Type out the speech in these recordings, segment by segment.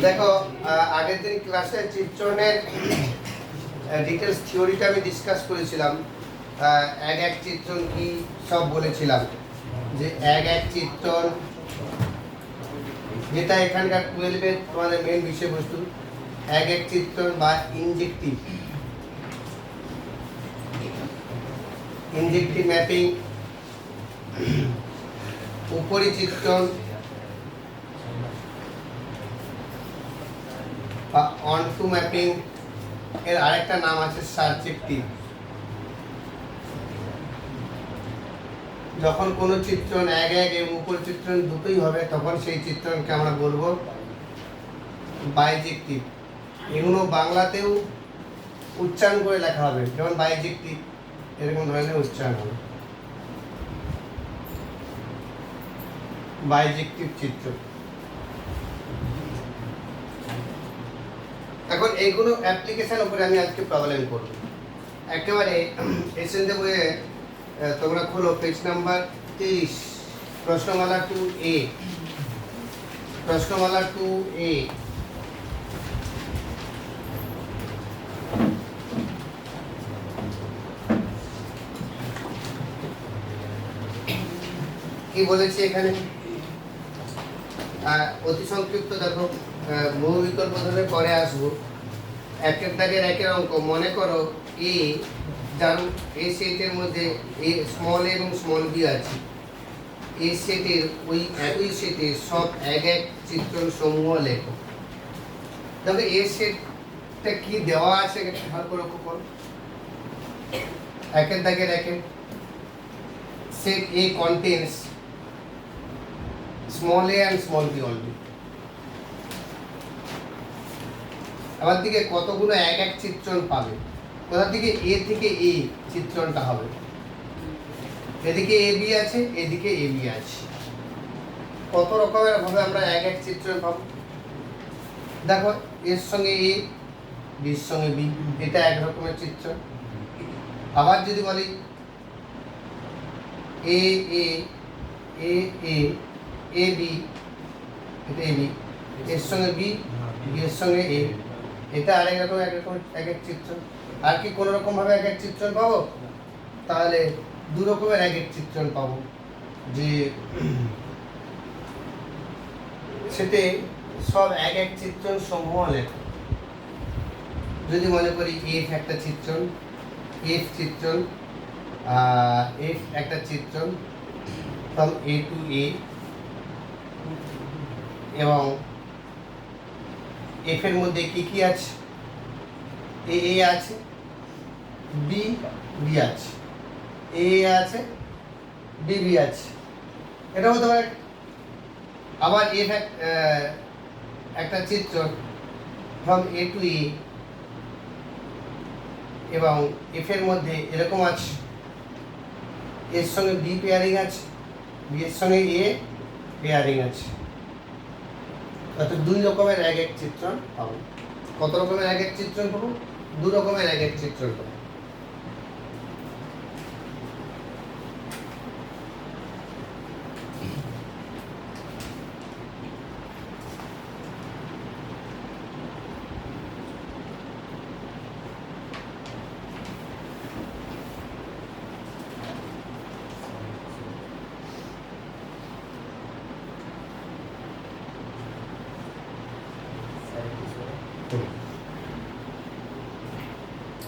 দেখো আগের দিন ক্লাসে চিত্রণের ডিটেলস থিওরিটা আমি ডিসকাস করেছিলাম। এক এক চিত্রণ কি সব বলেছিলাম, যে এক এক চিত্রণ যেটা এখানকার 12-এর তোমাদের মেন বিষয়বস্তু, এক এক চিত্রণ বা ইনজেক্টিভ ম্যাপিং, উপরি চিত্রণ বা অনটু ম্যাপিং, এর আরেকটা নাম আছে সাবজেক্টিভ। যখন কোনো চিত্রণ এক এক এবং উপর চিত্রণ দুটোই হবে তখন সেই চিত্রণকে আমরা বলবো বাইজেক্টিভ। এগুলো বাংলাতেও উচ্চারণ করে লেখা হবে, যেমন বাইজেক্টিভ এরকম ধরনের উচ্চারণ হবে, বাইজেক্টিভ চিত্র। এখন এইগুলো অ্যাপ্লিকেশন উপরে আমি আজকে প্রবলেম করব। একেবারে এসএনডি বইয়ে তোমরা খোলো পেজ নাম্বার 30, প্রশ্নমালা 2A, প্রশ্নমালা 2A। কি বলেছি এখানে অতি সংক্ষিপ্ত দেখো, বহু বিকল্প ধরে পরে আসবো। একের দাগের একের অঙ্ক, মনে করো এ, যার এই সেটের মধ্যে এ স্মল এ এবং স্মল বি আছে, এই সেটের ওই একই সেটের সব এক এক চিত্রণ সমূহ লেখো। তবে এই সেটটা কি দেওয়া আছে ভালো করে লক্ষ্য করো। একের দাগের একের set A contains small a and small b only। আবার দিকে কতগুলো এক এক চিত্রণ পাবে, কোথা থেকে এ থেকে এ চিত্রণটা হবে। এদিকে এ বি আছে, এদিকে এ বি আছে, কত রকমের ভাবে আমরা এক এক চিত্রণ পাবো। দেখো এর সঙ্গে এ, বির সঙ্গে বি, এটা এক রকমের চিত্রণ। আবার যদি বলি এ এ এ এ এ বি, এটা এ বি, এর সঙ্গে বি, বি এর সঙ্গে এ, এটা আরেক রকম এক এক চিত্রণ। আর কি কোনো রকম ভাবে এক এক চিত্রণ পাবো? তাহলে দু রকমের এক এক চিত্রণ পাবো, যে সেতে সব এক এক চিত্রণ সমূহ লেখো। যদি মনে করি এফ একটা চিত্রণ, এফ চিত্রণ, এফ একটা চিত্রণ ফ্রম এ টু এ, এবং এফ এর মধ্যে কি কি আছে? এ এ আছে, বি বি আছে, এ আছে, বি বি আছে, এটা হতে পারে। আবার এফ একটা চিত্র ফ্রম এ টু এ, এবং এফ এর মধ্যে এরকম আছে, এর সঙ্গে বি পেয়ারিং আছে, বি এর সঙ্গে এ পেয়ারিং আছে। অর্থাৎ দুই রকমের এক এক চিত্রণ পাবো। কত রকমের এক এক চিত্রণ পাবো? দু রকমের এক এক চিত্রণ পাবো।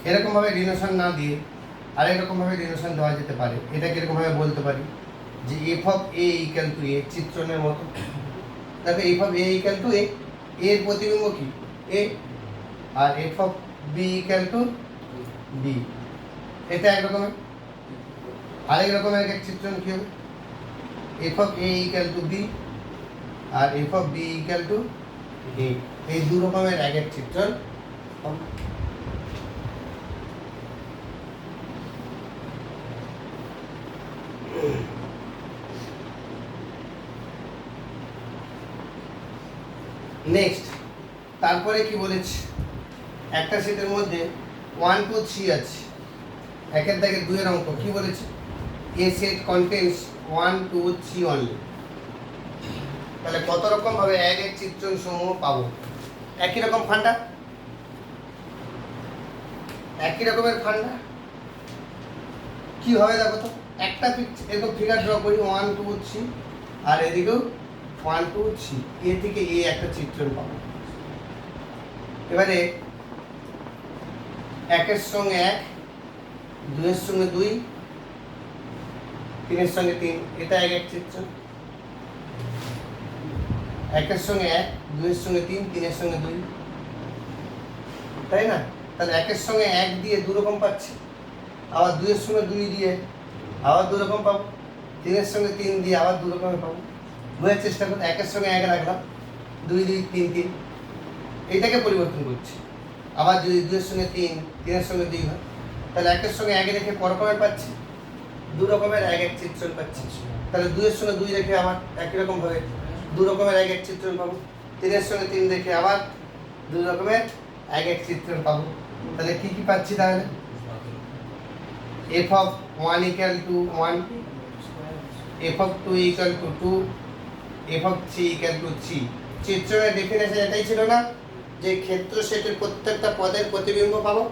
এরকম ভাবে রিলেশন না দিয়ে আরেক রকম ভাবে রিলেশন দেওয়া যেতে পারে। এটা কিরকম ভাবে বলতে পারি, যে f of a equal to a, চিত্রণের মতো। দেখো f of a equal to a, এর প্রতিবিম্ব কি এ, আর f of b equal to b, এটা এক রকমের। আরেক রকমের এক চিত্রণ কি হবে? F of a equal to b আর f of b equal to a, এই দু রকমের এক এক চিত্রণ। নেক্সট, তারপরে কি বলেছি, একটা সেটের মধ্যে 1 2 3 আছে, একের দাগে 2 এর অঙ্ক কি বলেছে? এ সেট কন্টেন্স 1 2 3 অনলি। তাহলে কত রকম ভাবে এক এক চিত্রণ সমূহ পাবো? একই রকম ফান্ডা, একই রকমের ফান্ডা কি হবে দেখো তো, একটা এরকম ফিগার ড্র করি 1 2 3 আর এদিকেও 1 2 3, এ থেকে এ একটা চিত্রণ পাবো। এবারে একের সঙ্গে 1, 2 এর সঙ্গে 2, 3 এর সঙ্গে 3, এটা এক চিত্রণ। একের সঙ্গে 1, 2 এর সঙ্গে 3, 3 এর সঙ্গে 2, তাই না? তাহলে একের সঙ্গে 1 দিয়ে দু রকম পাচ্ছি, আবার 2 এর সঙ্গে 2 দিয়ে আবার দু রকম পাবো, 3 এর সঙ্গে 3 দিয়ে আবার দু রকমের পাবো। বোঝার চেষ্টা করতে, একের সঙ্গে 1 রাখলাম, 2 2 3 3, এইটাকে পরিবর্তন করছি। আবার যদি 2 এর সঙ্গে 3, 3 এর সঙ্গে 2 হয়, তাহলে একের সঙ্গে 1 রেখে পর রকমের পাচ্ছি, দু রকমের এক চিত্রণ পাচ্ছি। তাহলে 2 এর সঙ্গে 2 রেখে আবার একই রকম ভাবে দু রকমের এক চিত্রণ পাবো, 3 এর সঙ্গে 3 রেখে আবার দু রকমের এক চিত্রণ পাবো। তাহলে কি কি পাচ্ছি তাহলে? f of 1 equal to 1, f of 2 equal to 2, f of 3 equal to 3। চিত্রণের definition এটাই ছিল না যে ক্ষেত্র সেটের প্রত্যেকটা পদের প্রতিবিম্ব পাবো,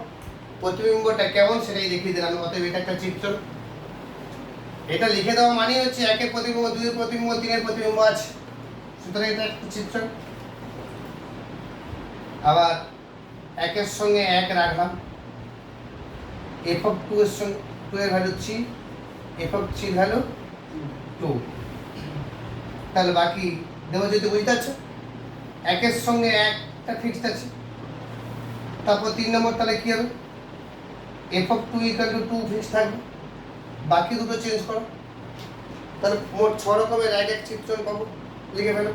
প্রতিবিম্বটা কেমন সেটাই দেখিয়ে দিলাম। অতএব এটা একটা চিত্রণ। এটা লিখে দেওয়া মানে হচ্ছে 1 এর প্রতিবিম্ব, 2 এর প্রতিবিম্ব, 3 এর প্রতিবিম্ব আছে, সুতরাং এটা একটা চিত্রণ। আবার 1 এর সঙ্গে 1 রাখলাম, f of 2 এর সঙ্গে 2 এর ভ্যালু 3, f of 3 ভ্যালু 2। তাহলে বাকি দেবো যদি বুঝতে পারছো, 1 এর সঙ্গে 1টা ফিক্সড আছে। তারপর 3 নম্বর তাহলে কি হবে? f of 2 equal to 2 fixed থাকবে, বাকি দুটো চেঞ্জ করো। তাহলে মোট 6 রকমের এক চিত্রণ পাবো, লিখে ফেলো।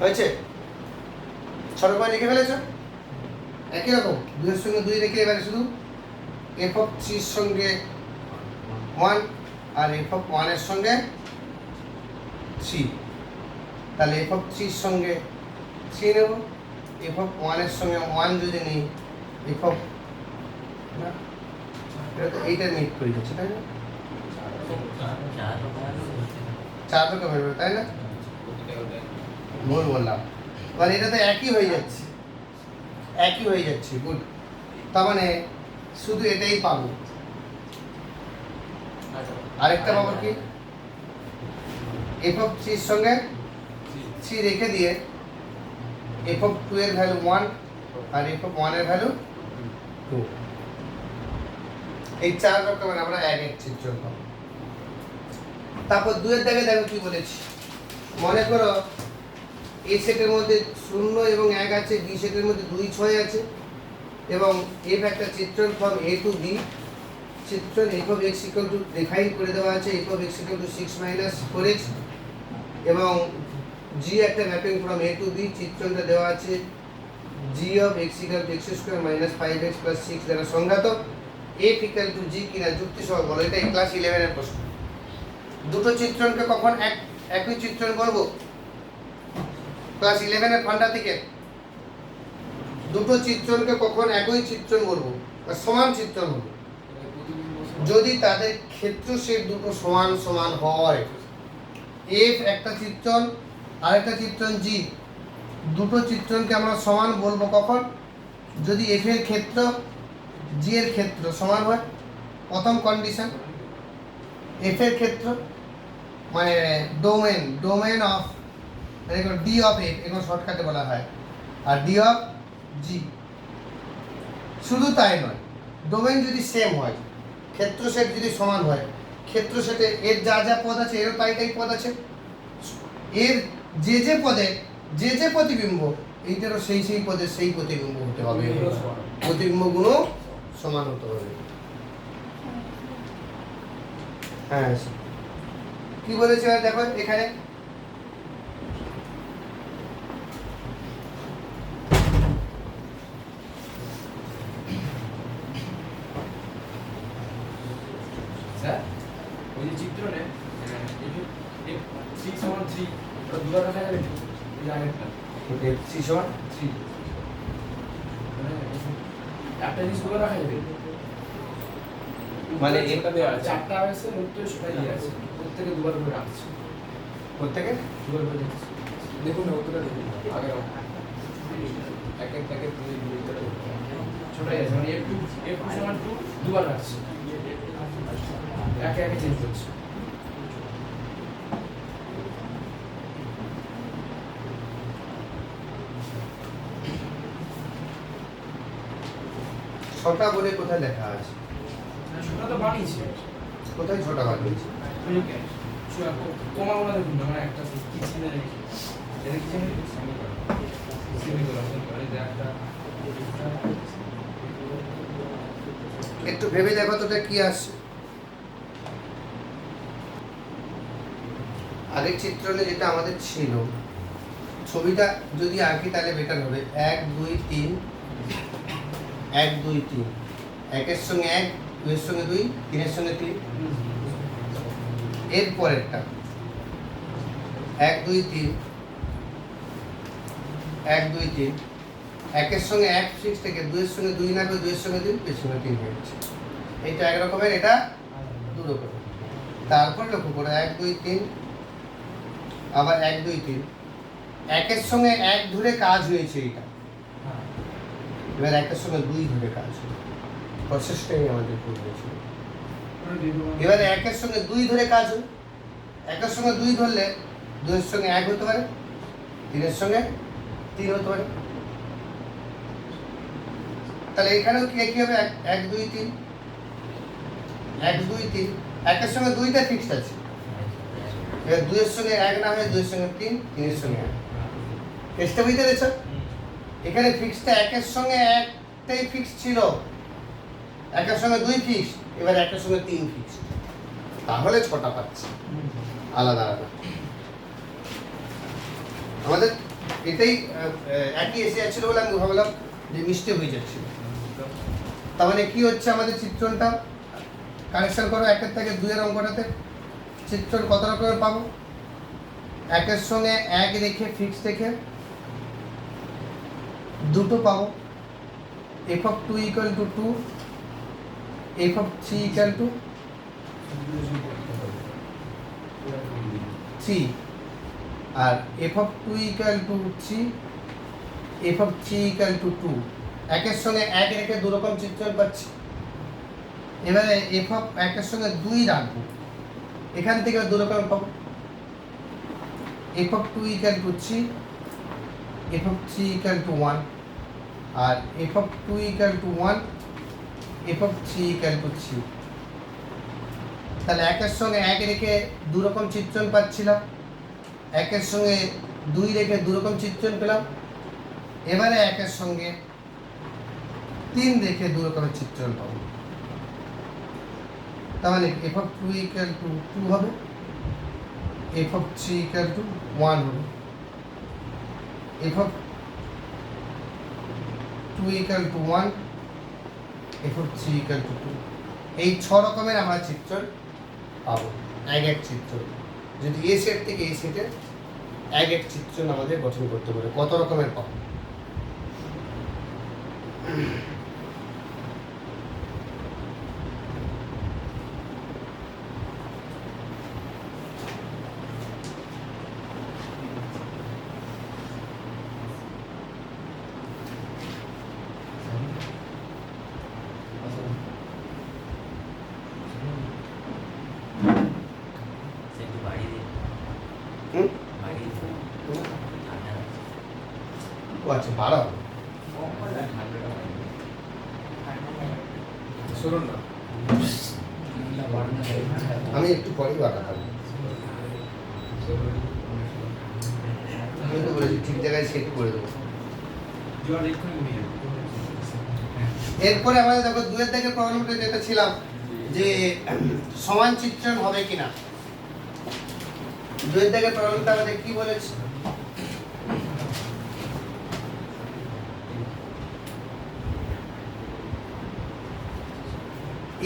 হয়েছে? 6 রকম লিখে ফেলেছো? একই রকম 2 এর সঙ্গে 2 রেখে এবারে শুধু f of 3 এর সঙ্গে 1 আর f of 1 এর সঙ্গে 3। তাহলে f of 3 এর সঙ্গে 3 নেব, f of 1 এর সঙ্গে 1 যদি নিই, f of না এটা তো এইটা মিট করে যাচ্ছে, তাই না? 4 রকমের হবে, তাই না? ভুল বললাম। মানে এটা তো একই হয়ে যাচ্ছে, একই হয়ে যাচ্ছে। গুড। তার মানে শুধু এটাই পাবো। আরেকটা পাবো কি, f of 3 এর সঙ্গে 3 রেখে দিয়ে f of 2 এর ভ্যালু 1 আর f of 1 এর ভ্যালু 2। এই 4 রকমের আমরা এক চিত্রণ পাবো। তারপর 2 এর দাগে দেখো কি বলেছি। মনে করো এ সেটের মধ্যে 0 এবং 1 আছে, বি সেটের মধ্যে 2 6 আছে এবং f একটা চিত্রণ ফর্ম a to b চিত্রণ f of x equal to define করে দেওয়া আছে, f of x equal to 6 - 4x এবং g একটা mapping from a to b চিত্রণটা দেওয়া আছে g of x equal to x square minus 5x plus 6 দ্বারা সংজ্ঞাত। f equal to g কিনা যুক্তি সহ বলো। এটা ক্লাস 11 এর প্রশ্ন। দুটো চিত্রণকে কখন একই চিত্রণ বলবো? ক্লাস 11 এর ফান্ডা থেকে দুটো চিত্রণকে কখন একই চিত্রণ বলবো বা সমান চিত্রণ বলবো? যদি তাদের ক্ষেত্র সেট দুটো সমান সমান হয়। f একটা চিত্রণ আরেকটা চিত্রণ g, দুটো চিত্রণকে আমরা সমান বলবো কখন? যদি f এর ক্ষেত্র g এর ক্ষেত্র সমান হয়। প্রথম কন্ডিশন, f এর ক্ষেত্র মানে domain of D of F, এগুলো শর্টকাটে বলা হয়, আর ডি অফ জি। শুধু তাই নয়, ডোমেন যদি সেম হয়, ক্ষেত্র সেট যদি সমান হয়, ক্ষেত্র সেটে এর যা যা পদ আছে এরও তাই তাই পদ আছে, এর যে পদে যে প্রতিবিম্ব এইটারও সেই পদের সেই প্রতিবিম্ব হতে হবে, প্রতিবিম্বগুলো সমান হতে হবে। হ্যাঁ, কি বলেছে দেখো এখানে, ওই যে চিত্রনে F3 সমান 3 ওটা দুবার রাখা যাবে ওই যে আগেরটা F3 সমান 3 মানে একটা জিনিস দুবার রাখা যাবে মানে এটা দেওয়া আছে চারটা আছে উত্তর সেটাই দেওয়া আছে প্রত্যেকে দুবার করে রাখছে প্রত্যেকে দুবার করে রাখছে দেখুন না উত্তরটা দেখুন আগে এক এক প্যাকেট দুই করে ছোটাই আছে মানে F2 সমান 2 দুবার রাখছে একে একে চেঞ্জ করছে ছটা বলে কোথায় লেখা আছে? সেটা তো বানিয়েছে কোথায় ছটা বানিয়েছে? কমা বলা দেখুন না মানে একটা কি ছিল নাকি এটা কি জানি সেমিকোলন একটা একটু ভেবে দেখো তো এটা কি আসছে। আগের চিত্রণে যেটা আমাদের ছিল, ছবিটা যদি আঁকি তাহলে বেটার হবে। 1 2 3 1 2 3 একের সঙ্গে 1, 2 এর সঙ্গে 2, 3 এর সঙ্গে 3। এর পরেরটা 1 2 3 1 2 3 একের সঙ্গে 1 ফিক্স থেকে 2 এর সঙ্গে 2 না করে 2 এর সঙ্গে 2, 2 এর সঙ্গে 3 হয়ে যাচ্ছে। এটা এক রকমের, এটা দু রকমের। তারপর লক্ষ্য করো 1 2 3 আবার 1 2 3 একের সঙ্গে 1 ধরে কাজ হয়েছে এটা। এবার একের সঙ্গে 2 ধরে কাজ হয়েছে। প্রসেসটাই আমাদের ভুল হয়েছিল। এবারে একের সঙ্গে 2 ধরে কাজ হবে। একের সঙ্গে 2 ধরলে 2 এর সঙ্গে 1 হতে পারে, 3 এর সঙ্গে 3 হতে পারে। তাহলে এখানেও কি হবে? 1 2 3 1 2 3 একের সঙ্গে 2টা ফিক্সড আছে। এবার 2 এর সঙ্গে 1 না হয়ে 2 এর সঙ্গে 3, 3 এর সঙ্গে 1। কেসটা বুঝতে পেরেছো? এখানে ফিক্সটা একের সঙ্গে 1টাই ফিক্স ছিল, একের সঙ্গে 2 ফিক্স, এবার একের সঙ্গে 3 ফিক্স। তাহলে 6টা পাচ্ছি আলাদা আলাদা। আমাদের এটাই একই এসে যাচ্ছিল বলে আমি ভাবলাম যে মিস্টেক হয়ে যাচ্ছিল। তার মানে কি হচ্ছে আমাদের চিত্রণটা? কানেকশন করো 1 থেকে 2 এর অঙ্কটাতে। চিত্রণ কত রকমের পাবো? একের সঙ্গে 1 রেখে ফিক্স রেখে দুটো পাবো। f(2) = 2, f(3) = 3, আর f(2) = 3, f(3) = 2। একের সঙ্গে 1 রেখে দু রকম চিত্রণ পাচ্ছি। এবারে একের সঙ্গে 2 রাখবো, এখান থেকে দু রকম পাবো। f(2) = 3, f(3) = 1, আর f(2) = 1, f(3) = 3। তাহলে একের সঙ্গে 1 রেখে দু রকম চিত্রণ পাচ্ছিলাম, একের সঙ্গে 2 রেখে দু রকম চিত্রণ পেলাম। এবারে একের সঙ্গে 3 রেখে দু রকমের চিত্রণ পাবো। তার মানে f(2) = 2 হবে, f(3) = 1 হবে, f(2) = 1, f(3) = 2। এই 6 রকমের আমরা চিত্রণ পাবো, এক চিত্রণ। যদি এ সেট থেকে এই সেটের এক চিত্রণ আমাদের গঠন করতে পারে, কত রকমের পাবো? ও আচ্ছা, 12 হবে। শুনুন না, আমি একটু পরেই বাড়াতাম, কিন্তু বলেছি ঠিক জায়গায় সেট করে দেবো। এরপরে আমাদের দেখো 2 এর দিকে প্রবলেমটা যেটা ছিলাম যে সমান চিত্রণ হবে কিনা। 2 এর দিকে প্রবলেমটা আমাদের কি বলেছে?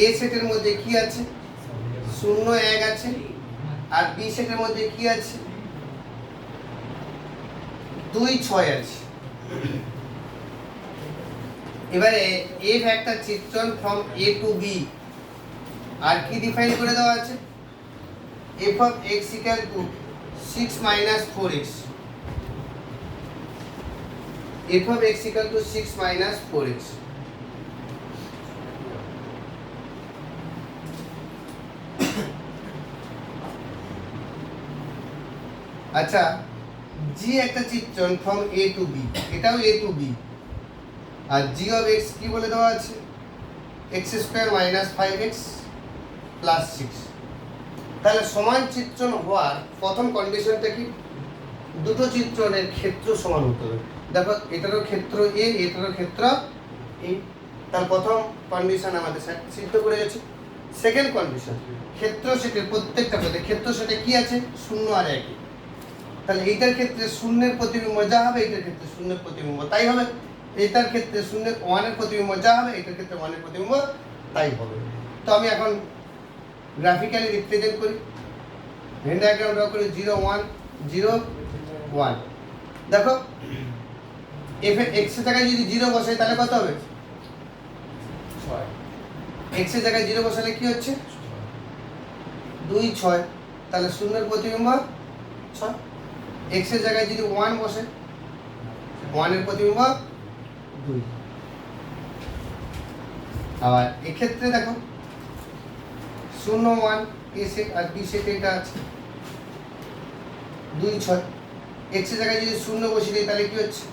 এ সেটের মধ্যে কি আছে? 0 1 আছে আর বি সেটের মধ্যে কি আছে 2 6 আছে। এবারে এফ একটা চিত্রণ ফ্রম এ টু বি আর কি ডিফাইন করে দেওয়া আছে f of x equal to 6 minus 4x f of x equal to 6 minus 4x। আচ্ছা জি একটা চিত্রণ ফ্রম এ টু বি, এটাও এ টু বি, আর জি অফ এক্স কি বলে দেওয়া আছে x square minus 5x plus 6। তাহলে সমান চিত্রণ হওয়ার প্রথম কন্ডিশনটা কি দুটো চিত্রণের ক্ষেত্র সমান হতে হবে। দেখো এটারও ক্ষেত্র এ, এটারও ক্ষেত্র এ, তার প্রথম কন্ডিশন আমাদের সিদ্ধ করে গেছে। সেকেন্ড কন্ডিশন ক্ষেত্র সেটের প্রত্যেকটা পদে ক্ষেত্র সেটে কি আছে 0 আর 1, তাহলে এইটার ক্ষেত্রে শূন্যের প্রতিবিম্ব যা হবে এইটার ক্ষেত্রে শূন্যের প্রতিবিম্ব তাই হবে, এটার ক্ষেত্রে শূন্যের 1 এর প্রতিবিম্ব যা হবে এটার ক্ষেত্রে 1 এর প্রতিবিম্ব তাই হবে। তো আমি এখন গ্রাফিক্যালি রিপ্রেজেন্ট করি, ভেন ডায়াগ্রাম ড্র করি 0 1 0 1। দেখো এফ এর x এর জায়গায় যদি 0 বসাই তাহলে কত হবে 6 x এর জায়গায় 0 বসালে কি হচ্ছে 2 6, তাহলে শূন্যের প্রতিবিম্ব 6। x এর জায়গায় যদি 1 বসে 1 এর প্রতিবিম্ব 2। আবার এক্ষেত্রে দেখো 0 1 a সেট আর b সেট এটা আছে 2 6, x এর জায়গায় যদি 0 বসিয়ে দিই তাহলে কি হচ্ছে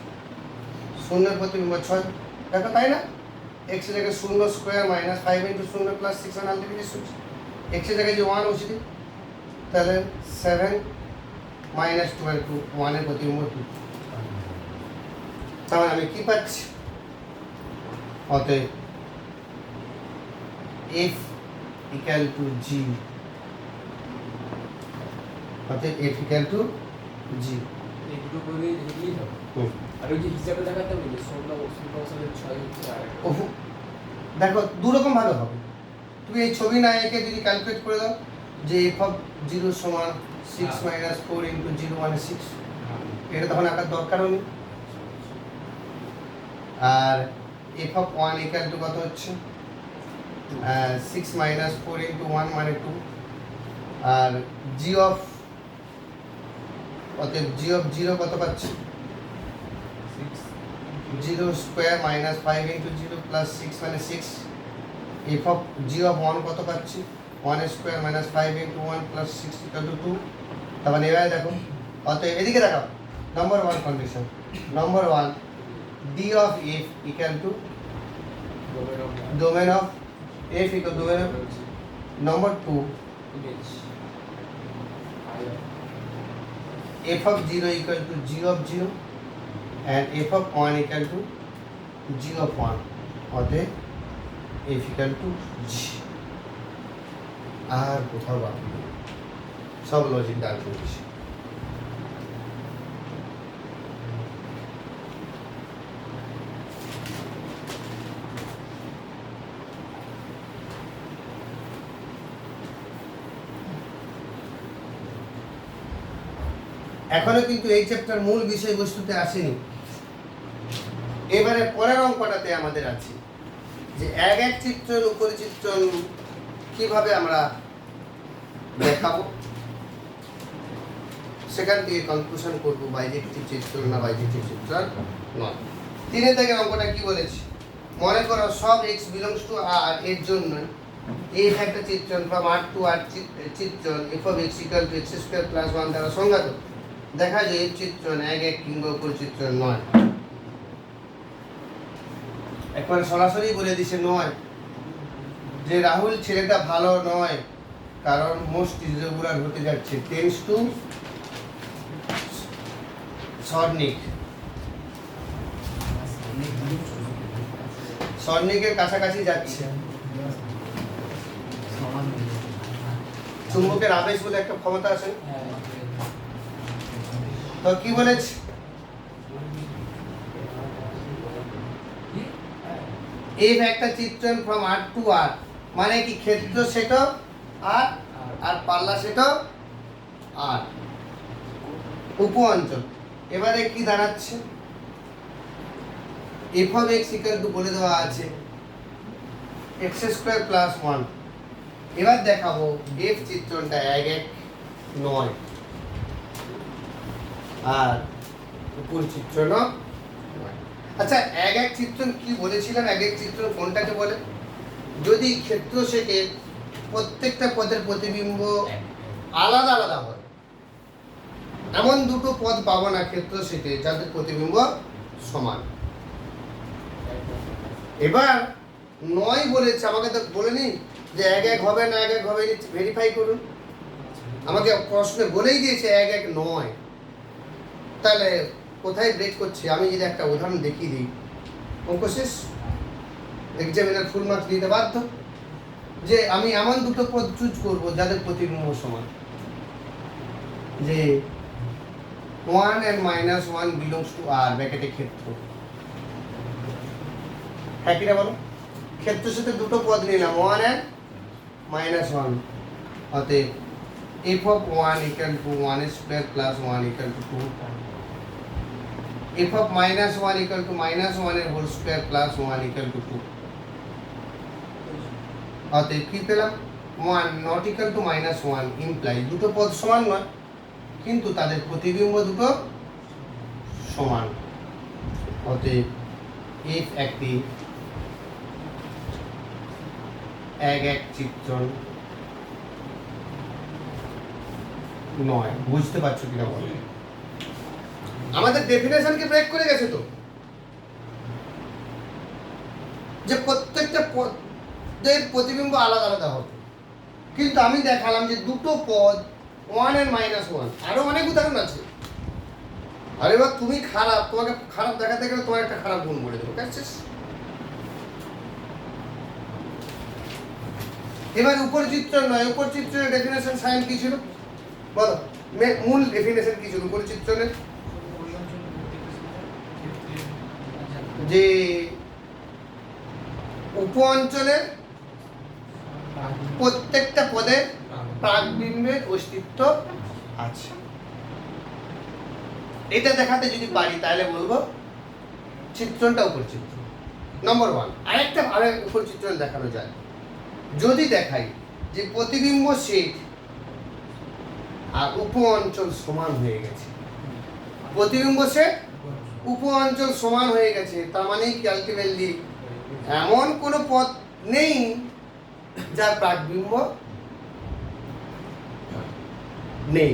0 এর প্রতিবিম্ব 6। দেখো তাই না x এর জায়গায় 0 square minus 5 into 0 plus 6 on ultimately 6। x এর জায়গায় যদি 1 বসিয়ে দিই তাহলে 7 মাইনাস 12 টু 1 এর প্রতিবিম্ব 2। তাহলে আমি কি পাচ্ছি অতএব f ইকুয়াল টু g, অতএব f ইকুয়াল টু g। এই দুটো করে লিখলেই হবে। আর ওই যে হিসাবে দেখাতে হবে যে 16 সালে 6 হচ্ছে আর ওহো, দেখো দু রকম ভাবে হবে। তুমি এই ছবি না এঁকে যদি ক্যালকুলেট করে দাও যে f অফ 0 সমান 6 মাইনাস 4 ইনটু 0 মানে 6, এটা তখন আঁকার দরকারও নেই। আর f অফ 1 ইকুয়াল টু কত হচ্ছে 6 মাইনাস 4 ইনটু 1 মানে 2। আর g অফ অতএব g অফ 0 কত পাচ্ছি 0 স্কয়ার মাইনাস 5 ইনটু 0 প্লাস 6 মানে 6। f অফ g অফ 1 কত পাচ্ছি 1 square minus 5 into 1 plus 6 equal to 2। তারপরে এবারে দেখো অতএব এদিকে দেখো নম্বর 1 condition, number 1 d of f equal to domain of f equal domain of. Number 2 f of 0 equal to g of 0 and f of 1 equal to g of 1, অতএব f equal to g। আর কোথাও বাকি নেই, সব logic দাঁড় করেছি। এখনো কিন্তু এই চ্যাপ্টার মূল বিষয়বস্তুতে আসেনি। এবারে পরের অঙ্কটাতে আমাদের আছে যে এক এক চিত্রণ উপরিচিত্রণ কিভাবে আমরা দেখাবো, সেখান থেকে কনক্লুশন করবো বাইজেক্টিভ চিত্রণ না বাইজেক্টিভ চিত্রণ নয়। 3 থেকে অঙ্কটা কি বলেছে মনে করো সব x বিলংস টু r এর জন্য f একটা চিত্রণ ফ্রম r টু r চিত্রণ f of x equal to x square plus 1 দ্বারা সংজ্ঞাত। দেখা যায় এই চিত্রণ এক এক কিংবা উপরিচিত্রণ নয়। একবার সরাসরি বলে দিছে নয়, যে রাহুল ছেলেটা ভালো নয় কারণ মোস্ট ইরেগুলার হতে যাচ্ছে, টেন্স টু সর্নিক, সর্নিকের কাছাকাছি যাচ্ছে। চুম্বকের আবেশ বলে একটা ক্ষমতা আছে, তো কি বলেছে এফ একটা চিত্রণ ফ্রম আর টু আর, মানে কি ক্ষেত্র সেট আর আর পাল্লা সেটও আর। উপ অঞ্চল এবারে কি দাঁড়াচ্ছে, F of x equal two বলে দেওয়া আছে এক্স স্কোয়ার প্লাস 1। এবার দেখাবো এফ চিত্রণটা 1 1 9 আর উপর চিত্রণ 9। আচ্ছা 1 1 চিত্রণ কি বলেছিলাম, 1 1 চিত্রণ কোনটাকে বলে? যদি ক্ষেত্র সেকের প্রত্যেকটা পদের প্রতিবিম্ব আলাদা আলাদা হয়, এমন দুটো পদ পাবো না ক্ষেত্র সেটে যাদের প্রতিবিম্ব সমান। এবার 9 বলেছে, আমাকে তো বলেনি যে 1 1 হবে না 1 1 হবে, ভেরিফাই করুন। আমাকে প্রশ্নে বলেই দিয়েছে 1 1 9। তাহলে কোথায় ব্রেক করছে? আমি যদি একটা উদাহরণ দেখিয়ে দিই, অঙ্ক শেষ, এক্সামিনার ফুল মার্কস দিতে বাধ্য। যে আমি এমন দুটো পদ চুজ করব যাদের প্রতিবিম্ব সমান, যে 1 and -1 belongs to R ব্র্যাকেটে ক্ষেত্র। হ্যাঁ কিনা বলো? ক্ষেত্রের সাথে দুটো পদ নিলাম 1 and -1, অতএব f of 1 equal to 1 square plus 1 equal to 2, f of -1 equal to -1 এর whole square plus 1 equal to 2। অতএব কি পেলাম? 1 not equal to -1 ইমপ্লাই দুটো পদ সমান নয়, কিন্তু তাদের প্রতিবিম্ব দুটো সমান। অতএব f একটি 1 1 চিত্রণ নয়। বুঝতে পারছো কিনা বলো? আমাদের ডেফিনেশনকে ব্রেক করে গেছে তো, যে প্রত্যেকটা পদের প্রতিবিম্ব আলাদা আলাদা হবে, কিন্তু আমি দেখালাম যে দুটো পদ 1 and -1। আরো অনেক উদাহরণ আছে। আর এবার তুমি খারাপ, তোমাকে খারাপ দেখাতে গেলে তোমার একটা খারাপ গুণ বলে দেবো। এবার উপর চিত্র নয়, উপর চিত্রের ডেফিনেশন সাইন কি ছিল বলো? মূল ডেফিনেশন কি ছিল উপর চিত্রের? যে উপ অঞ্চলের প্রত্যেকটা পদের প্রাকবিম্বের অস্তিত্ব আছে। এটা দেখাতে যদি পারি তাহলে বলবো চিত্রণটা উপর চিত্র নম্বর 1। আরেকটা উপর চিত্রণ দেখানো যায়, যদি দেখাই যে প্রতিবিম্ব সেট আর উপ অঞ্চল সমান হয়ে গেছে। প্রতিবিম্ব সেট উপ অঞ্চল সমান হয়ে গেছে, তার মানে কি আলটিমেটলি এমন কোনো পদ নেই যার প্রাকবিম্ব নেই,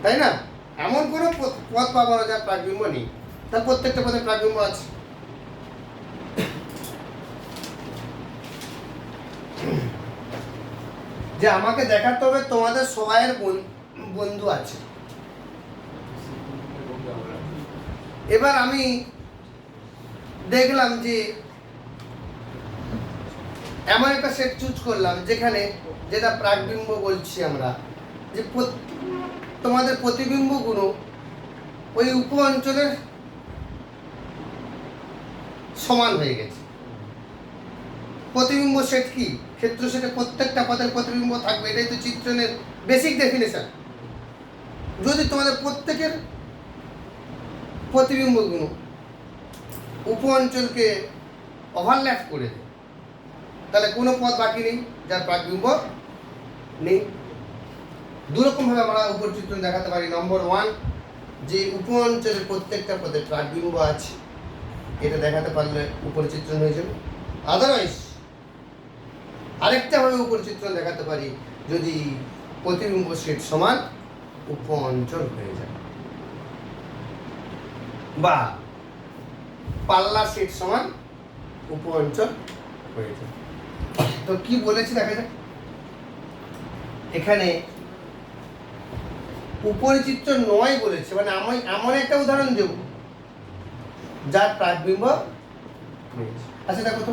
তাই না? এমন কোনো পদ পাবো না যার প্রাকবিম্ব নেই, তার প্রত্যেকটা পদের প্রাকবিম্ব আছে। যে আমাকে দেখাতে হবে তোমাদের সবাইয়ের বন্ধু আছে। এবার আমি দেখলাম যে এমন একটা সেট চুজ করলাম যেখানে, যেটা প্রাকবিম্ব বলছি আমরা, যে তোমাদের প্রতিবিম্বগুলো ওই উপ অঞ্চলের সমান হয়ে গেছে। প্রতিবিম্ব সেট কি? ক্ষেত্র সেটে প্রত্যেকটা পদের প্রতিবিম্ব থাকবে, এটাই তো চিত্রণের বেসিক ডেফিনেশন। যদি তোমাদের প্রত্যেকের প্রতিবিম্বগুলো উপ অঞ্চলকে ওভারল্যাপ করে দেয়, তাহলে কোনো পদ বাকি নেই যার প্রাকবিম্ব নেই। দুরকমভাবে আমরা উপর চিত্রণ দেখাতে পারি। নম্বর 1, যে উপ অঞ্চলের প্রত্যেকটা পদের প্রাকবিম্ব আছে, এটা দেখাতে পারলে উপর চিত্রণ হয়ে যাবে। আদারওয়াইজ আরেকটা ভাবে উপর চিত্রণ দেখাতে পারি, যদি প্রতিবিম্ব সেট সমান উপ অঞ্চল হয়ে যায়, বা পাল্লা সেট সমান উপ অঞ্চল হয়ে যায়। তো কি বলেছি দেখা যাক। এখানে উপরে চিত্র 9 বলেছে, মানে আমি এমন একটা উদাহরণ দেব যার প্রাকবিম্ব নেই। আচ্ছা দেখো তো,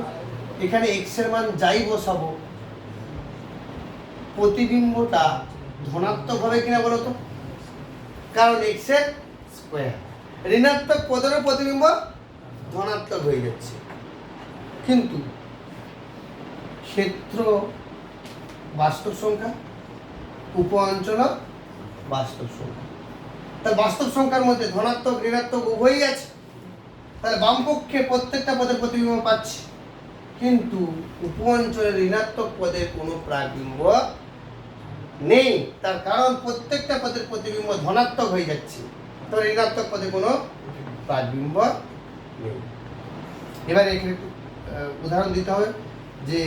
এখানে x এর মান যাই বসাবো, প্রতিবিম্বটা ধনাত্মক হবে কিনা বলো তো? কারণ x এর স্কয়ার, ঋণাত্মক পদেরও প্রতিবিম্ব ধনাত্মক হয়ে যাচ্ছে। কিন্তু ক্ষেত্র বাস্তব সংখ্যা, উপ অঞ্চল বাস্তব সংখ্যা। তাহলে বাস্তব সংখ্যার মধ্যে ধনাত্মক ঋণাত্মক উভয়ই আছে, তাহলে বাম পক্ষে প্রত্যেকটা পদের প্রতিবিম্ব পাচ্ছি, কিন্তু উপ অঞ্চলের ঋণাত্মক পদের কোনো প্রাকবিম্ব নেই। তার কারণ প্রত্যেকটা পদের প্রতিবিম্ব ধনাত্মক হয়ে যাচ্ছে, তো ঋণাত্মক পদে কোনো প্রাকবিম্ব নেই। এবার এখানে একটু উদাহরণ দিতে হবে যে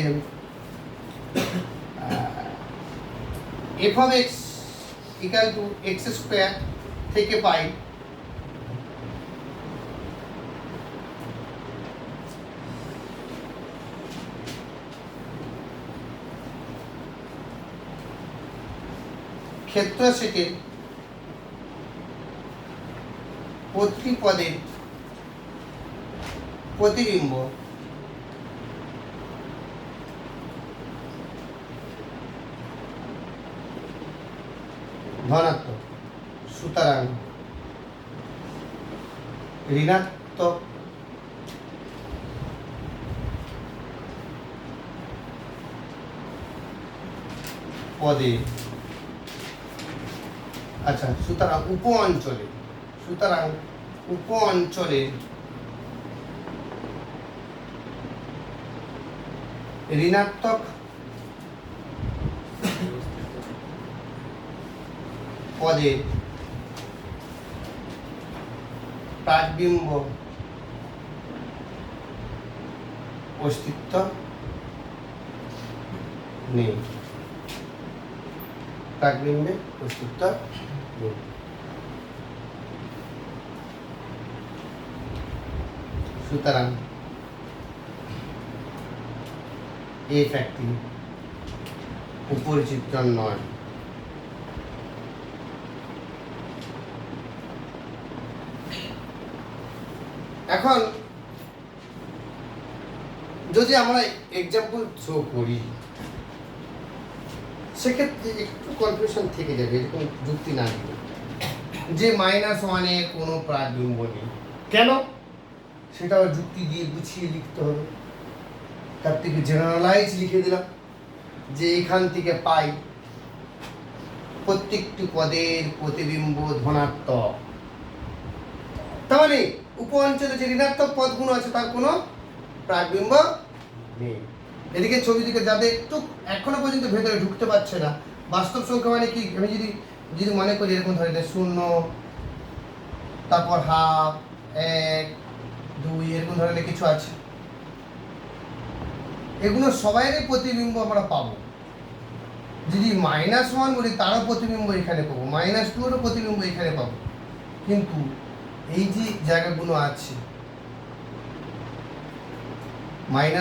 f of x equal to x square থেকে পাই ক্ষেত্র সেটের প্রতিটি পদের প্রতিবিম্ব ধনাত্মক, সুতরাং ঋণাত্মক পদে, আচ্ছা সুতরাং উপ অঞ্চলে ঋণাত্মক পদে প্রাকবিম্ব অস্তিত্ব নেই, প্রাকবিম্বে অস্তিত্ব নেই। সুতরাং এই ফ্যাক্টটি উপর চিত্রণ নয়। এখন যদি আমরা এক্সাম্পল থ্রো করি সেক্ষেত্রে একটু কনফিউশন থেকে যাবে, এরকম যুক্তি না দিলে যে -1 এর কোনো প্রাকবিম্ব নেই, কেন সেটাও যুক্তি দিয়ে গুছিয়ে লিখতে হবে। তার থেকে জেনারেলাইজ লিখে দিলাম যে এখান থেকে পাই প্রত্যেকটি পদের প্রতিবিম্ব ধনাত্মক, তার মানে উপ অঞ্চলে যে ঋণাত্মক পদগুলো আছে তার কোনো প্রাকবিম্ব নেই। এদিকে ছবি দিকে যাদের একটু এখনো পর্যন্ত ভেতরে ঢুকতে পারছে না, বাস্তব সংখ্যা মানে কি, আমি যদি মনে করি এরকম ধরে 0, তারপর হাফ, 1, 2 এরকম ধরনের কিছু আছে, এগুলো সবাইয়েরই প্রতিবিম্ব আমরা পাবো। যদি -1 বলি তারও প্রতিবিম্ব এখানে পাবো, -2 এরও প্রতিবিম্ব এখানে পাবো, কিন্তু এই যে জায়গাগুলো আছে -1,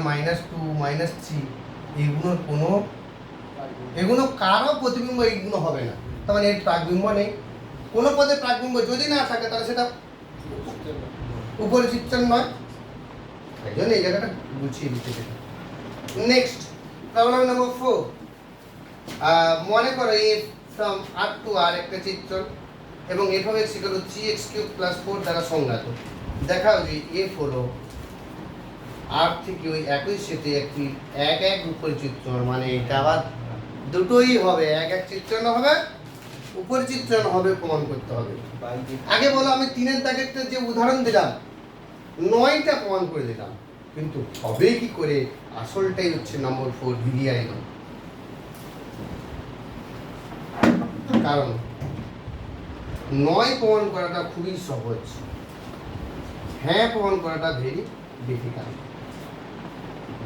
-2, -3 এগুলো কারও প্রতিবিম্ব এইগুলো হবে না, তার মানে এর প্রাকবিম্ব নেই। কোনো পদের প্রাকবিম্ব যদি না থাকে তাহলে সেটা উপরে চিত্রণ নয়, তাই জন্য এই জায়গাটা গুছিয়ে দিতে চাই। নেক্সট প্রবলেম নাম্বার 4, মনে করো f from R to R একটা চিত্রণ এবং f of x equal to 3x³ + 4 দ্বারা সংজ্ঞাত। দেখাও যে f হলো R থেকে ওই একই সেটে একটি এক উপরে চিত্রণ, মানে এটা আবার দুটোই হবে, এক চিত্রণ হবে, উপরে চিত্রণ হবে, প্রমাণ করতে হবে। আগে বলো আমি 3-এর দাগের যে উদাহরণ দিলাম 9টা প্রমাণ করে দিলাম, কিন্তু হবে কি করে, আসলটাই হচ্ছে নম্বর 4 ভিডিআই। কারণ 9 প্রমাণ করাটা খুবই সহজ, হ্যাঁ প্রমাণ করাটা ভেরি ডিফিকাল্ট।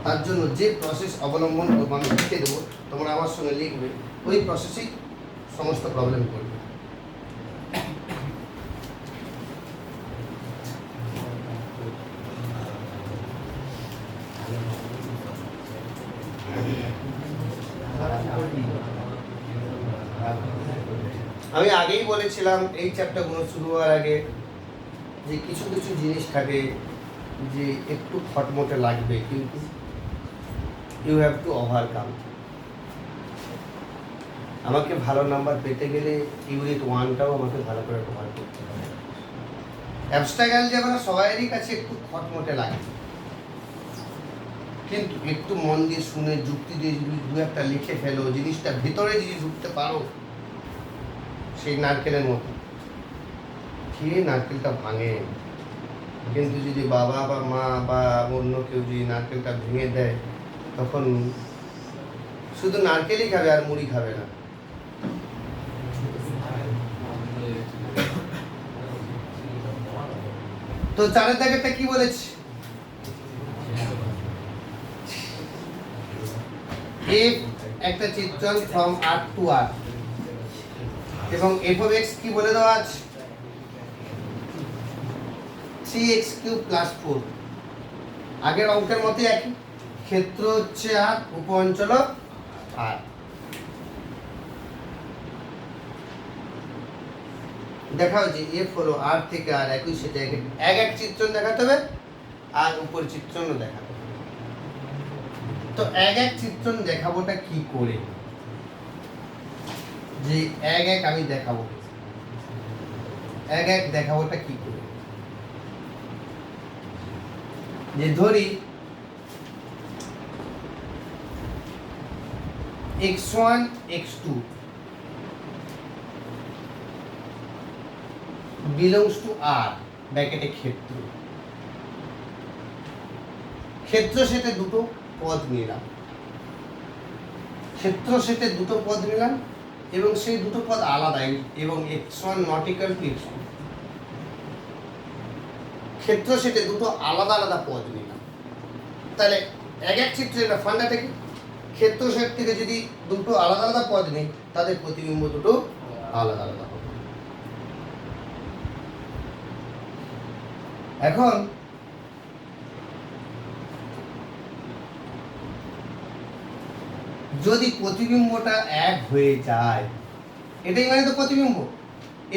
তার জন্য যে প্রসেস অবলম্বন করবো আমি লিখে দেবো, তোমরা আমার সঙ্গে লিখবে, ওই প্রসেসেই সমস্ত প্রবলেম করবে। আমি আগেই বলেছিলাম এই চ্যাপ্টারগুলো শুরু হওয়ার আগে যে কিছু কিছু জিনিস থাকে যে একটু খটমটে লাগবে, কিন্তু ইউ হ্যাভ টু ওভারকাম। আমাকে ভালো নাম্বার পেতে গেলে ইউনিট 1টাও আমাকে ভালো করে কভার করতে হবে। অ্যাবস্ট্রাক্ট অ্যালজেব্রা সবাইয়েরই কাছে একটু খটমটে লাগে, কিন্তু একটু মন দিয়ে শুনে যুক্তি দিয়ে যদি দু একটা লিখে ফেলো, জিনিসটা ভিতরে যদি ঢুকতে পারো, সেই নারকেলের মতো খেয়ে নারকেলটা ভাঙে। কিন্তু যদি বাবা বা মা বা অন্য কেউ যদি নারকেলটা ভেঙে দেয়, তখন শুধু নারকেলই খাবে আর মুড়ি খাবে না। তো চারের দাগেরটা কি বলেছে? এফ একটা চিত্রণ ফ্রম আর টু আর, এবং এফ অফ এক্স কি বলে দেওয়া আছে? 3x³ + 4। আগের অঙ্কের মতই একই, ক্ষেত্র হচ্ছে আর, উপ অঞ্চল আর। দেখাও যে এফ হলো আর থেকে আর একই, সেটা এক এক চিত্রণ দেখাতে হবে আর উপর চিত্রণও দেখাতে হবে। তো এক এক চিত্রণ দেখাবোটা কি করে? যে এক এক আমি দেখাবো, এক এক দেখাবোটা কি করে? যে ধরি x1 x2 belongs to R ব্র্যাকেটে ক্ষেত্র। ক্ষেত্র সেটে দুটো পদ নিলাম, ক্ষেত্র সেটে দুটো পদ নিলাম এবং সেই দুটো পদ আলাদা, এবং x1 not equal to x2। ক্ষেত্র সেটে দুটো আলাদা আলাদা পদ নিলাম, তাহলে এক এক চিত্রের ফান্ডাটা কি? ক্ষেত্র সেট থেকে যদি দুটো আলাদা আলাদা পদ নেই, তাদের প্রতিবিম্ব দুটো আলাদা আলাদা হবে। এখন যদি প্রতিবিম্বটা এক হয়ে যায়, এটাই মানে তো প্রতিবিম্ব।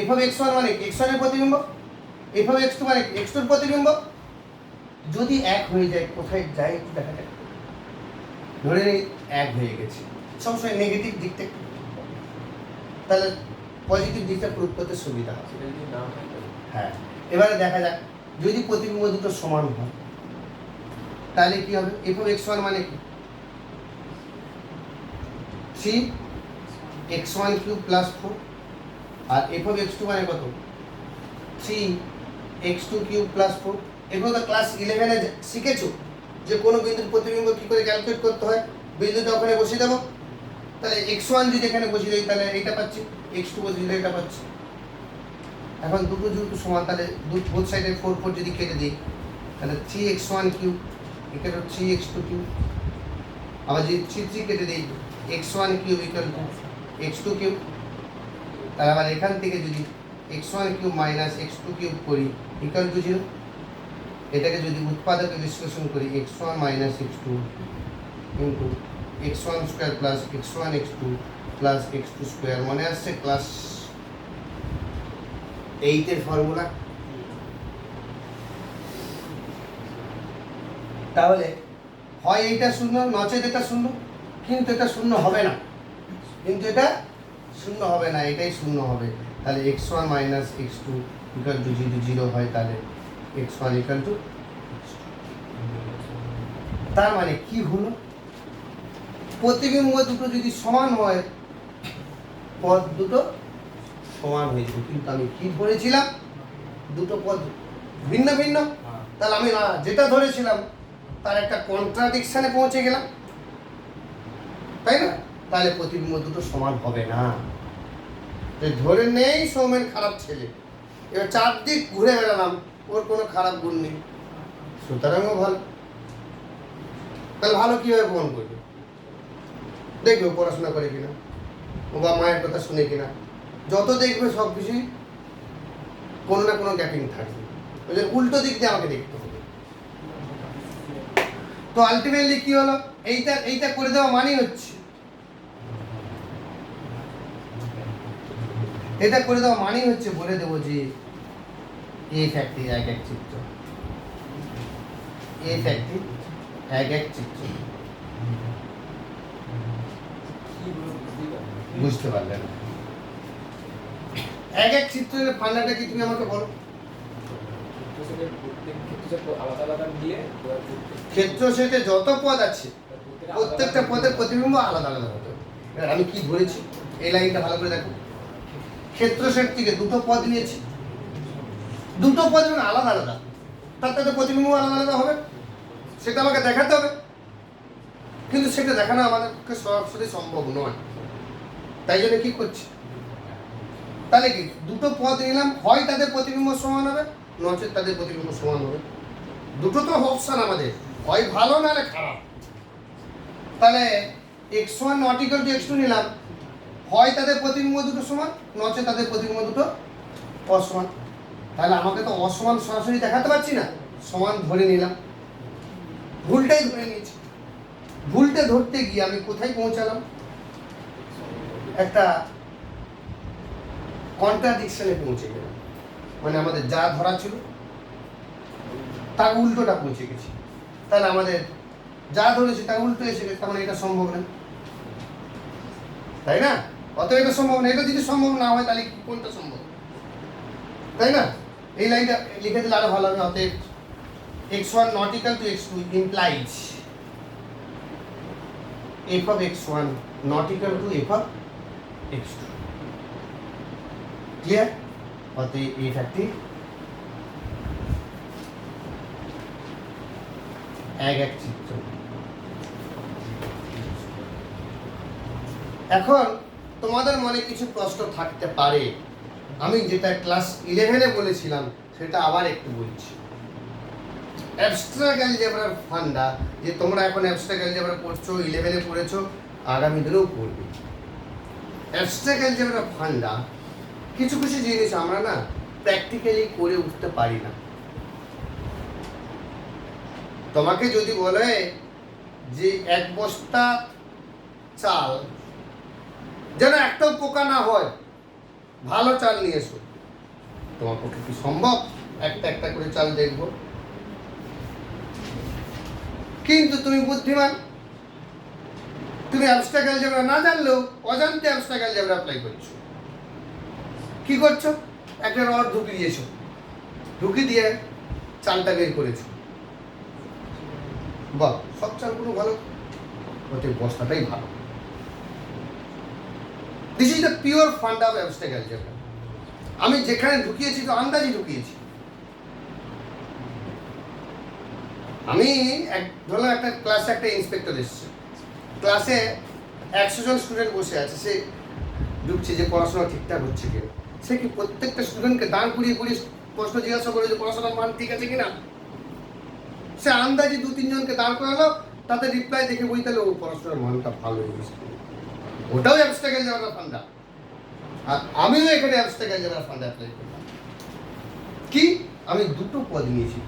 এফ অফ x1 মানে x1 এর প্রতিবিম্ব, এফ অফ x2 মানে x2 এর প্রতিবিম্ব। যদি এক হয়ে যায়, কোথায় যায় একটু দেখা যাক। ধরে নিই এক হয়ে গেছে, সবসময় নেগেটিভ দিকটা, তাহলে পজিটিভ দিকটা প্রুভ করতে সুবিধা হবে। হ্যাঁ, এবারে দেখা যাক যদি প্রতিবিম্ব দুটো সমান হয়, তাহলে কি হবে? এফ অফ x1 মানে কি? 3x1³ + 4, R f of x2 মানে কত? 3x2³ + 4। এগুলো তো ক্লাস 11-এ শিখেছো যে কোনো বিন্দুর প্রতিবিম্ব কি করে ক্যালকুলেট করতে হয়। বিন্দুটা ওখানে বসিয়ে দেবো, তাহলে x1 যদি এখানে বসিয়ে দিই তাহলে এইটা পাচ্ছি, x2 বসিয়ে দিলে এটা পাচ্ছি। এখন দুটো যেহেতু সমান, তাহলে বোথ সাইডে 4 4 যদি কেটে দিই, তাহলে 3x1³ এখানে 3x2³। আবার যদি 3 3 কেটে দিই, x1³ = x2³। তাহলে আবার এখান থেকে যদি x1³ - x2³ করি = 0। এটাকে যদি উৎপাদকে বিশ্লেষণ করি, x1 - x2 * x1² + x1x2 + x2², মনে আসছে ক্লাস 8-এর ফর্মুলা? তাহলে হয় এইটা শূন্য, নচেত এটা শূন্য, কিন্তু এটা শূন্য হবে না, কিন্তু এটা শূন্য হবে না, এটাই শূন্য হবে। তাহলে x1 - x2 = 0 0 হয়, তাহলে x1 = তার মানে কি হলো? প্রতিবিম্ব দুটো যদি সমান হয়, পদ দুটো সমান হয়ে যাবে। কিন্তু আমি কি ধরেছিলাম? দুটো পদ ভিন্ন ভিন্ন। তাহলে আমি যেটা ধরেছিলাম তার একটা কন্ট্রাডিকশনে পৌঁছে গেলাম, তাই না? তাহলে প্রতিবিম্ব দুটো সমান হবে না। ধরে নেই সৌমেন খারাপ ছেলে, এবার চারদিক ঘুরে বেড়ালাম, ওর কোনো খারাপ গুণ নেই, সুতরাংও ভালো। তাহলে ভালো কিভাবে প্রমাণ করবে? দেখবে পড়াশোনা করে কিনা, ও বা মায়ের কথা শুনে কিনা। যত দেখবে সব কিছুই কোনো না কোনো গ্যাপিং থাকবে, উল্টো দিক দিয়ে আমাকে দেখতে হবে। তো আলটিমেটলি কি হলো? এইটা করে দেওয়া মানেই হচ্ছে, এটা করে দেওয়া মানেই হচ্ছে বলে দেবো যে এফ একটি এক এক চিত্র, এফ একটি এক এক চিত্র। বুঝতে পারলে না? এক এক চিত্রের ফান্ডাটা কি তুমি আমাকে বলো? সেটের প্রত্যেক ক্ষেত্র সেট আলাদা আলাদা মিলিয়ে এবার ক্ষেত্র সেটে যত পদ আছে প্রত্যেকটা পদের প্রতিবিম্ব আলাদা আলাদা হতে হবে। এবার আমি কি ধরেছি এই লাইনটা ভালো করে দেখো, ক্ষেত্র সেট থেকে দুটো পদ নিয়েছি, দুটো পদ যখন আলাদা আলাদা তার তাদের প্রতিবিম্ব আলাদা আলাদা হবে, সেটা আমাকে দেখাতে হবে, কিন্তু সেটা দেখানো আমাদের পক্ষে সরাসরি সম্ভব নয়। তাই জন্য কি করছি, তাহলে কি দুটো পদ নিলাম, হয় তাদের প্রতিবিম্ব সমান হবে নচেত তাদের প্রতিবিম্ব সমান হবে। দুটো তো অপশন আমাদের, হয় ভালো নাহলে খারাপ। তাহলে x1 not equal to x2 নিলাম, হয় তাদের প্রতিবিম্ব দুটো সমান নচেত তাদের প্রতিবিম্ব দুটো অসমান। তাহলে আমাকে তো অসমান সরাসরি দেখাতে পারছি না, সমান ধরে নিলাম, ভুলটাই ধরে নিয়েছি। ভুলটা ধরতে গিয়ে আমি কোথায় পৌঁছালাম, একটা কন্ট্রাডিকশনে পৌঁছে গেলাম, মানে আমাদের যা ধরা ছিল তার উল্টোটা পৌঁছে গেছি। তাহলে আমাদের যা ধরেছি তার উল্টো এসে গেছে, তার মানে এটা সম্ভব না, তাই না? অতএব এটা সম্ভব না। এটা যদি সম্ভব না হয় তাহলে কোনটা সম্ভব, তাই না? এই লাইনটা লিখে দিলে আরো ভালো হবে। অতএব x1 not equal to x2 implies f of x1 not equal to f of x2. Clear? অতএব এটা একটি এক চিত্র। এখন তোমাদের মনে কিছু প্রশ্ন থাকতে পারে, আমি যেটা ক্লাস 11-এ বলেছিলাম সেটা আবার একটু বলছি। অ্যাবস্ট্রাক্ট অ্যালজেব্রার ফান্ডা, যে তোমরা এখন অ্যাবস্ট্রাক্ট অ্যালজেব্রা পড়ছো, 11-এ পড়েছো, আগামী দিনেও পড়বে। অ্যাবস্ট্রাক্ট অ্যালজেব্রার ফান্ডা কিছু কিছু জিনিস আমরা না প্র্যাকটিক্যালি করে উঠতে পারি না। তোমাকে যদি বলে যে এক বস্তা চাল যেন একটাও পোকা না হয়, ভালো চাল নিয়ে এসো, তোমার পক্ষে কি সম্ভব একটা একটা করে চাল দেখবো? কিন্তু তুমি বুদ্ধিমান, তুমি অ্যাবস্ট্রাক্ট অ্যালজেব্রা না জানলেও অজান্তে অ্যাবস্ট্রাক্ট অ্যালজেব্রা অ্যাপ্লাই করছো। কি করছো, একটা রড ঢুকিয়ে দিয়েছো, ঢুকিয়ে দিয়ে চালটা বের করেছো, বাহ, সব চালগুলো ভালো, ওতে বস্তাটাই ভালো। This is the pure funda of abstract algebra. আমি যেখানে ঢুকিয়েছি তো আন্দাজে ঢুকিয়েছি। আমি ধরলাম একটা ক্লাসে একটা ইন্সপেক্টর এসছে, ক্লাসে 100 জন স্টুডেন্ট বসে আছে, সে ঢুকছে যে পড়াশোনা ঠিকঠাক হচ্ছে কিনা। সে কি প্রত্যেকটা স্টুডেন্টকে দাঁড় করিয়ে প্রশ্ন জিজ্ঞাসা করে যে পড়াশোনার মান ঠিক আছে কিনা? সে আন্দাজে 2-3 জনকে দাঁড় করালো, তাদের রিপ্লাই দেখে বই তাহলে ও পড়াশোনার মানটা ভালো হয়েছে। ওটাও অ্যাবস্ট্রাক্ট অ্যালজেব্রা ফান্ডা, আর আমিও এখানে অ্যাবস্ট্রাক্ট অ্যালজেব্রা ফান্ডা অ্যাপ্লাই করলাম। কি, আমি দুটো পদ নিয়েছি,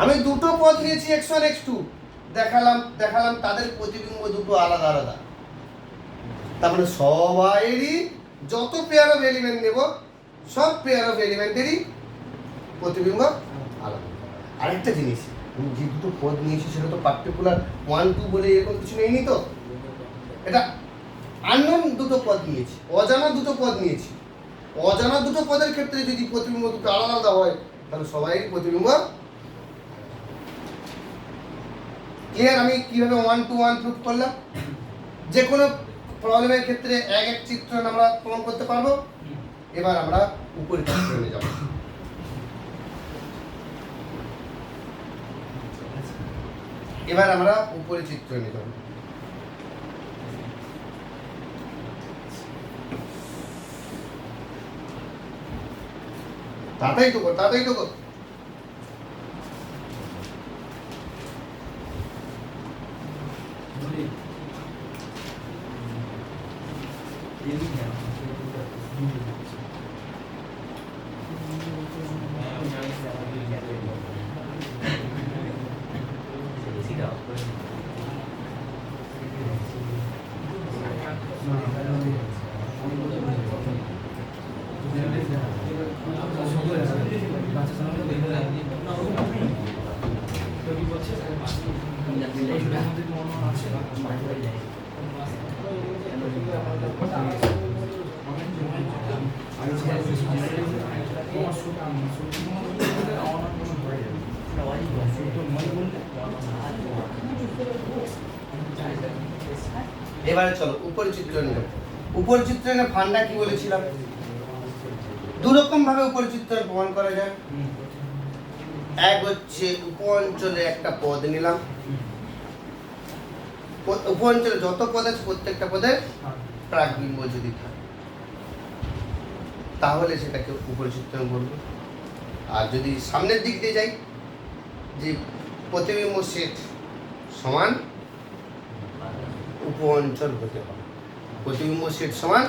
আমি দুটো পদ নিয়েছি x1 x2, দেখালাম তাদের প্রতিবিম্ব দুটো আলাদা আলাদা। তার মানে সবাইয়েরই যত পেয়ার অফ এলিমেন্ট নেব, সব পেয়ার অফ এলিমেন্টেরই প্রতিবিম্ব আলাদা। আরেকটা জিনিস, আমি যে দুটো পদ নিয়েছি সেটা তো পার্টিকুলার 1 2 বলে এরকম কিছু নেই তো, এটা আননোন দুটো পদ নিয়েছি, অজানা দুটো পদ নিয়েছি। অজানা দুটো পদের ক্ষেত্রে যদি প্রতিবিম্ব দুটো আলাদা আলাদা হয় তাহলে সবাইয়েরই প্রতিবিম্ব ক্লিয়ার। আমি কিভাবে 1 to 1 প্রুফ করলাম, যে কোনো প্রবলেমের ক্ষেত্রে এক এক চিত্র আমরা প্রমাণ করতে পারবো। এবার আমরা উপরে চিত্রণে যাব। এবার আমরা উপরে চিত্রণে যাব। তাড়াতাড়ি তো কর। এবারে চলো উপরের চিত্রণে যাবো। উপরের চিত্রণে ফান্ডা কি বলেছিলাম? দু রকম ভাবে উপরের চিত্রণ প্রমাণ করা যায়। এক হচ্ছে উপ অঞ্চলে একটা পদ নিলাম, উপ অঞ্চলে যত পদ আছে প্রত্যেকটা পদের প্রাকবিম্ব যদি থাকে তাহলে সেটাকে উপরের চিত্রণ বলবো। আর যদি সামনের দিক দিয়ে যাই, যে প্রতিবিম্ব সেট সমান উপ অঞ্চল হতে হবে, প্রতিবিম্ব সেট সমান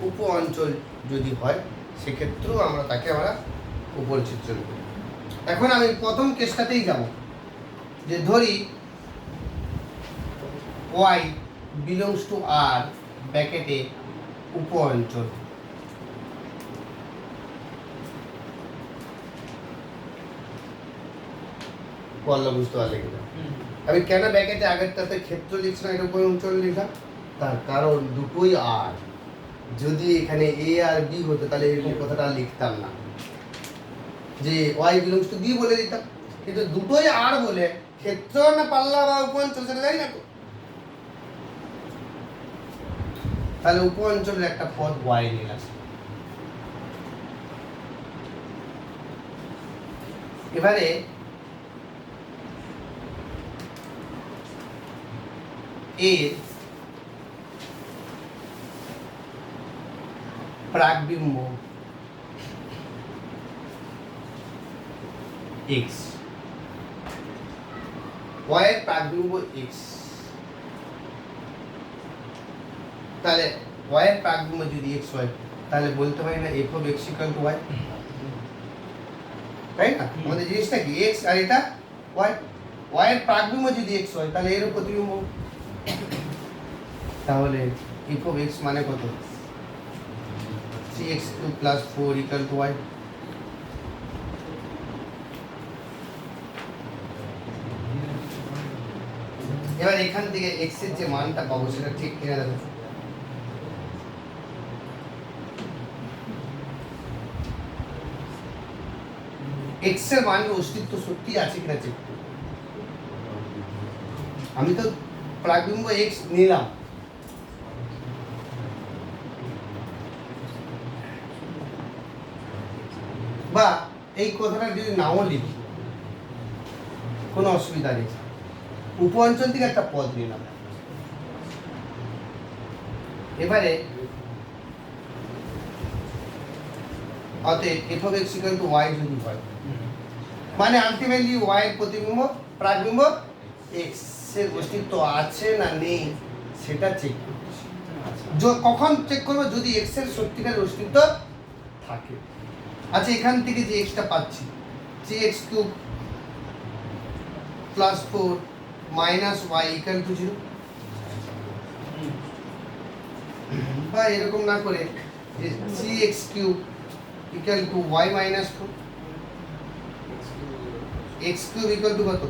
উপ অঞ্চল যদি হয় সেক্ষেত্রেও আমরা উপর চিত্রণ করি। এখন আমি প্রথম কেসটাতেই যাব, যে ধরি y belongs to R ব্র্যাকেটে উপ অঞ্চল। বললাম বুঝতে পারলে কিনা? আমি কেন ব্র্যাকেটে আগেরটাতে ক্ষেত্র লিখছি না, এটা উপ অঞ্চল লিখলাম? তার কারণ দুটোই আর। যদি এখানে এ আর বি হতো তাহলে এরকম কথাটা লিখতাম না, যে y belongs to B বলে দিতাম। কিন্তু দুটোই আর বলে ক্ষেত্র না পাল্লা বা উপ অঞ্চল সেটা জানি না তো, তাহলে উপ অঞ্চলের একটা পদ y নিলাম। এবারে এর প্রাকবিম্ব x, y এর প্রাকবিম্ব x, তাহলে y এর প্রাকবিম্ব যদি x হয় তাহলে বলতে পারি না f of x equal to y, তাই না? আমাদের জিনিসটা কি x আর এটা y, y এর প্রাকবিম্ব যদি x হয় তাহলে এর প্রতিবিম্ব, তাহলে f of x মানে কত? 3x2 plus 4 equal to y। এবার এখান থেকে x এর যে মানটা পাবো সেটা ঠিক কিনা দেখো। x এর মানের অস্তিত্ব সত্যি আছে কিনা চেক করব। আমি তো প্রাকবিম্ব x নিলাম, বা এই কথাটা যদি নাও লিখি কোনো অসুবিধা নেই, উপ অঞ্চল থেকে একটা পদ নিলাম। এবারে অতএব f of x equal to y যদি হয়, মানে আলটিমেটলি y এর প্রতিবিম্ব প্রাকবিম্ব x এর অস্তিত্ব আছে না নেই সেটা চেক করব। কখন চেক করব? যদি x এর সত্যিকারের অস্তিত্ব থাকে। আচ্ছা, এখান থেকে যে x টা পাচ্ছি 3x3 plus 4 minus y equal to 0, বা এরকম না করে যে 3x3 equal to y minus 4, x3 equal to কত?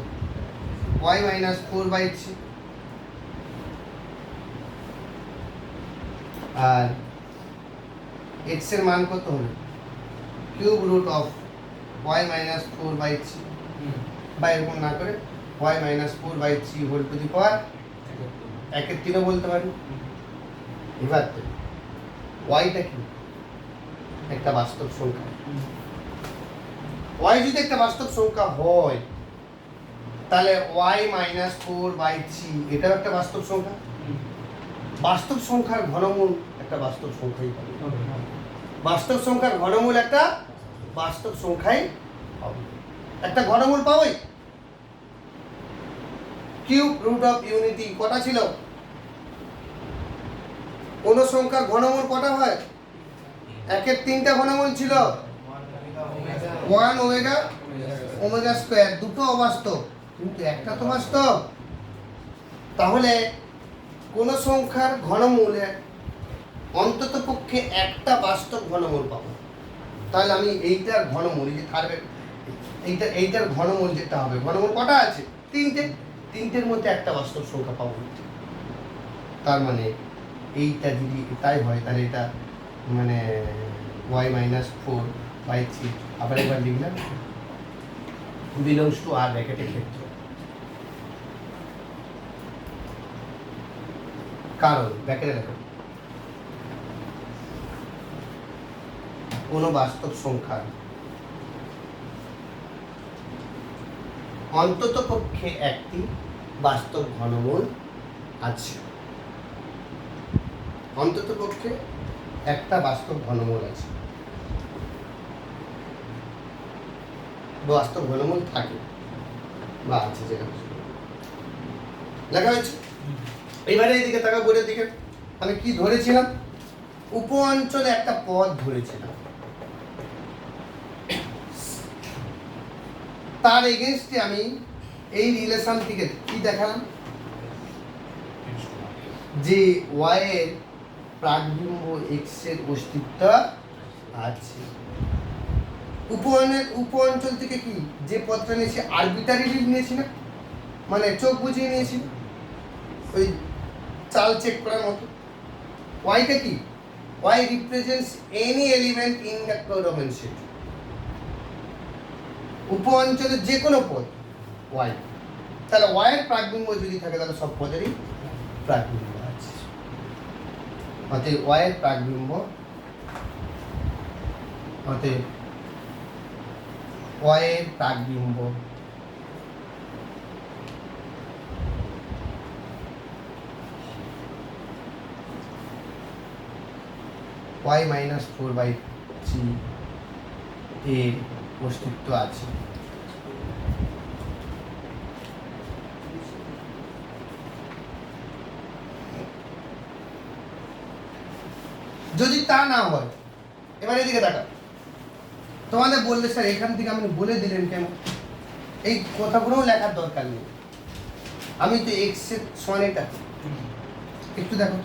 y minus 4/3, আর x এর মান কত হলো? Cube root of y minus 4/3, বা এরকম না করে y minus 4/3 whole to the power 1/3 বলতে পারি। এবার yটা কি? একটা বাস্তব সংখ্যা। y যদি একটা বাস্তব সংখ্যা হয় তাহলে y minus 4/3 এটাও একটা বাস্তব সংখ্যা। বাস্তব সংখ্যার ঘনমূল একটা বাস্তব সংখ্যাই হবে। বাস্তব সংখ্যার ঘনমূল একটা বাস্তব সংখ্যাই হবে। একটা ঘনমূল পাবোই। কিউব রুট অফ ইউনিটি কটা ছিল? কোন সংখ্যার ঘনমূল কটা হয়? 1/3 ঘনমূল ছিল 1 ওমেগা ওমেগা স্কয়ার। দুটো অবাস্তব কিন্তু একটা তো বাস্তব। তাহলে কোন সংখ্যার ঘনমূলে অন্তত পক্ষে একটা বাস্তব ঘনমূল পাবো। তাহলে আমি এইটার ঘনমূল, এই যে থাকবে এইটার ঘনমূল যেটা হবে, ঘনমূল কটা আছে? 3টে। 3টের মধ্যে একটা বাস্তব সংখ্যা পাবো। তার মানে এইটা যদি তাই হয় তাহলে এটা মানে y minus four by three, আবার একবার লিখলাম বিলংস টু আর ব্র্যাকেটের ক্ষেত্র। কারণ ব্র্যাকেটে লেখো কোনো বাস্তব সংখ্যার অন্তত পক্ষে একটি বাস্তব ঘনমূল আছে। অন্তত পক্ষে একটা বাস্তব ঘনমূল আছে, বাস্তব ঘনমূল থাকে বা আছে, যেটা লেখা হয়েছে। এবারে এইদিকে তাকা, বোর্ডের দিকে। আমি কি ধরেছিলাম? উপ অঞ্চলে একটা পদ ধরেছিলাম, তার এগেনস্টে আমি এই রিলেশন থেকে কি দেখালাম যে ওয়াই এর প্রাকবিম্ব এক্স এর অস্তিত্ব আছে। উপ অঞ্চল থেকে কি যে পদটা নিয়েছি আরবিটারিলি নিয়েছি না, মানে চোখ বুঝিয়ে নিয়েছি, ওই চাল চেক করার মতো। ওয়াইটা কি? Y represents any element in the codomain set. উপ অঞ্চলের যে কোনো পদ ওয়াই, তাহলে ওয়াই এর প্রাকবিম্ব যদি থাকে তাহলে সব পদেরই প্রাকবিম্ব আছে। অতএব ওয়াই এর প্রাকবিম্ব, অতএব ওয়াই এর প্রাকবিম্ব y minus four by three এর অস্তিত্ব আছে। যদি তা না হয়, এবার এদিকে দেখা, তোমাদের বললে স্যার এখান থেকে আপনি বলে দিলেন কেন? এই কথাগুলোও লেখার দরকার নেই, আমি তো এক্স এর সমান এটা একটু দেখো,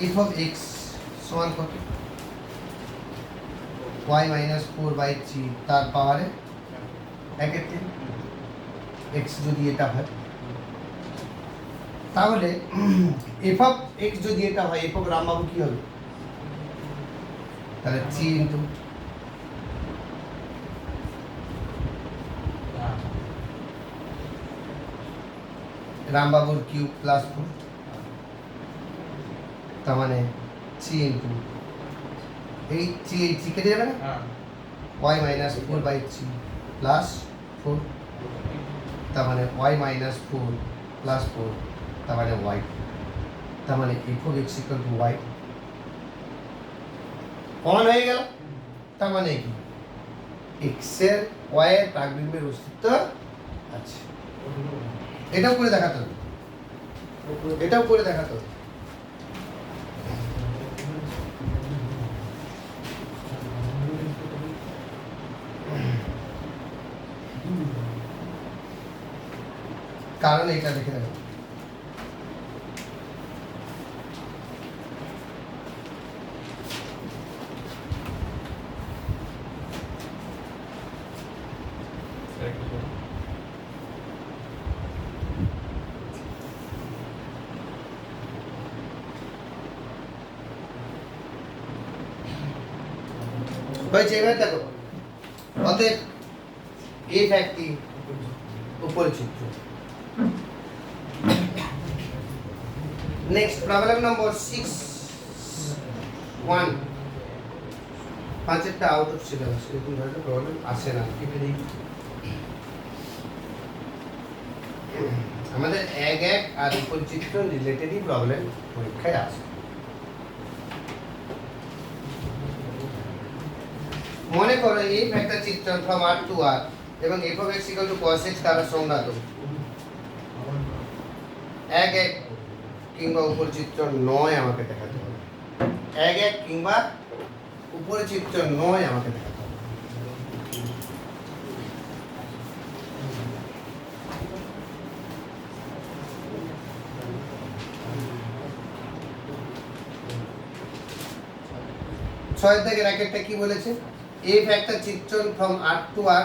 এফ অফ এক্স সমান কত? Y minus four by three তার পাওয়ারে একের তিন এক্স যদি এটা হয়, তাহলে এফ অফ এক্স যদি এটা হয়, এফ অফ রামবাবু কি হবে? তাহলে থ্রি ইন্টু রামবাবুর কিউব প্লাস ফোর, তার মানে থ্রি ইন্টু এই থ্রি কেটে যাবে না, y minus four by three plus four, তার মানে y minus four plus four, তার মানে ওয়াই, তার মানে f of x equal to y common হয়ে গেল। তার মানে কি এক্স এর ওয়াই এর প্রাকবিম্বের অস্তিত্ব আছে। এটাও করে দেখাতে হবে, এটাও করে দেখাতে হবে। কারণ এটা দেখে দেখো, হয়েছে। এবার দেখো, অতএব এফ একটি উপরের চিত্র। নেক্সট প্রবলেম নম্বর 6.1, পাঁচেরটা আউট অফ সিলেবাস, এরকম ধরনের প্রবলেম আসে না। আমাদের এক এক আর উপচিত্র রিলেটেডই প্রবলেম পরীক্ষায় আসে। মনে করো এই একটা চিত্র ফ্রম আর টু আর এবং F of x equal to cos x দ্বারা সংজ্ঞাত এক এক কিংবা উপরের চিত্র নয় আমাকে দেখাতে হবে। এক এক কিংবা উপরের চিত্র নয় আমাকে দেখাতে হবে। ছয় থেকে র্যাকেটটা কি বলেছে? এফ একটা চিত্রণ ফ্রম আর টু আর,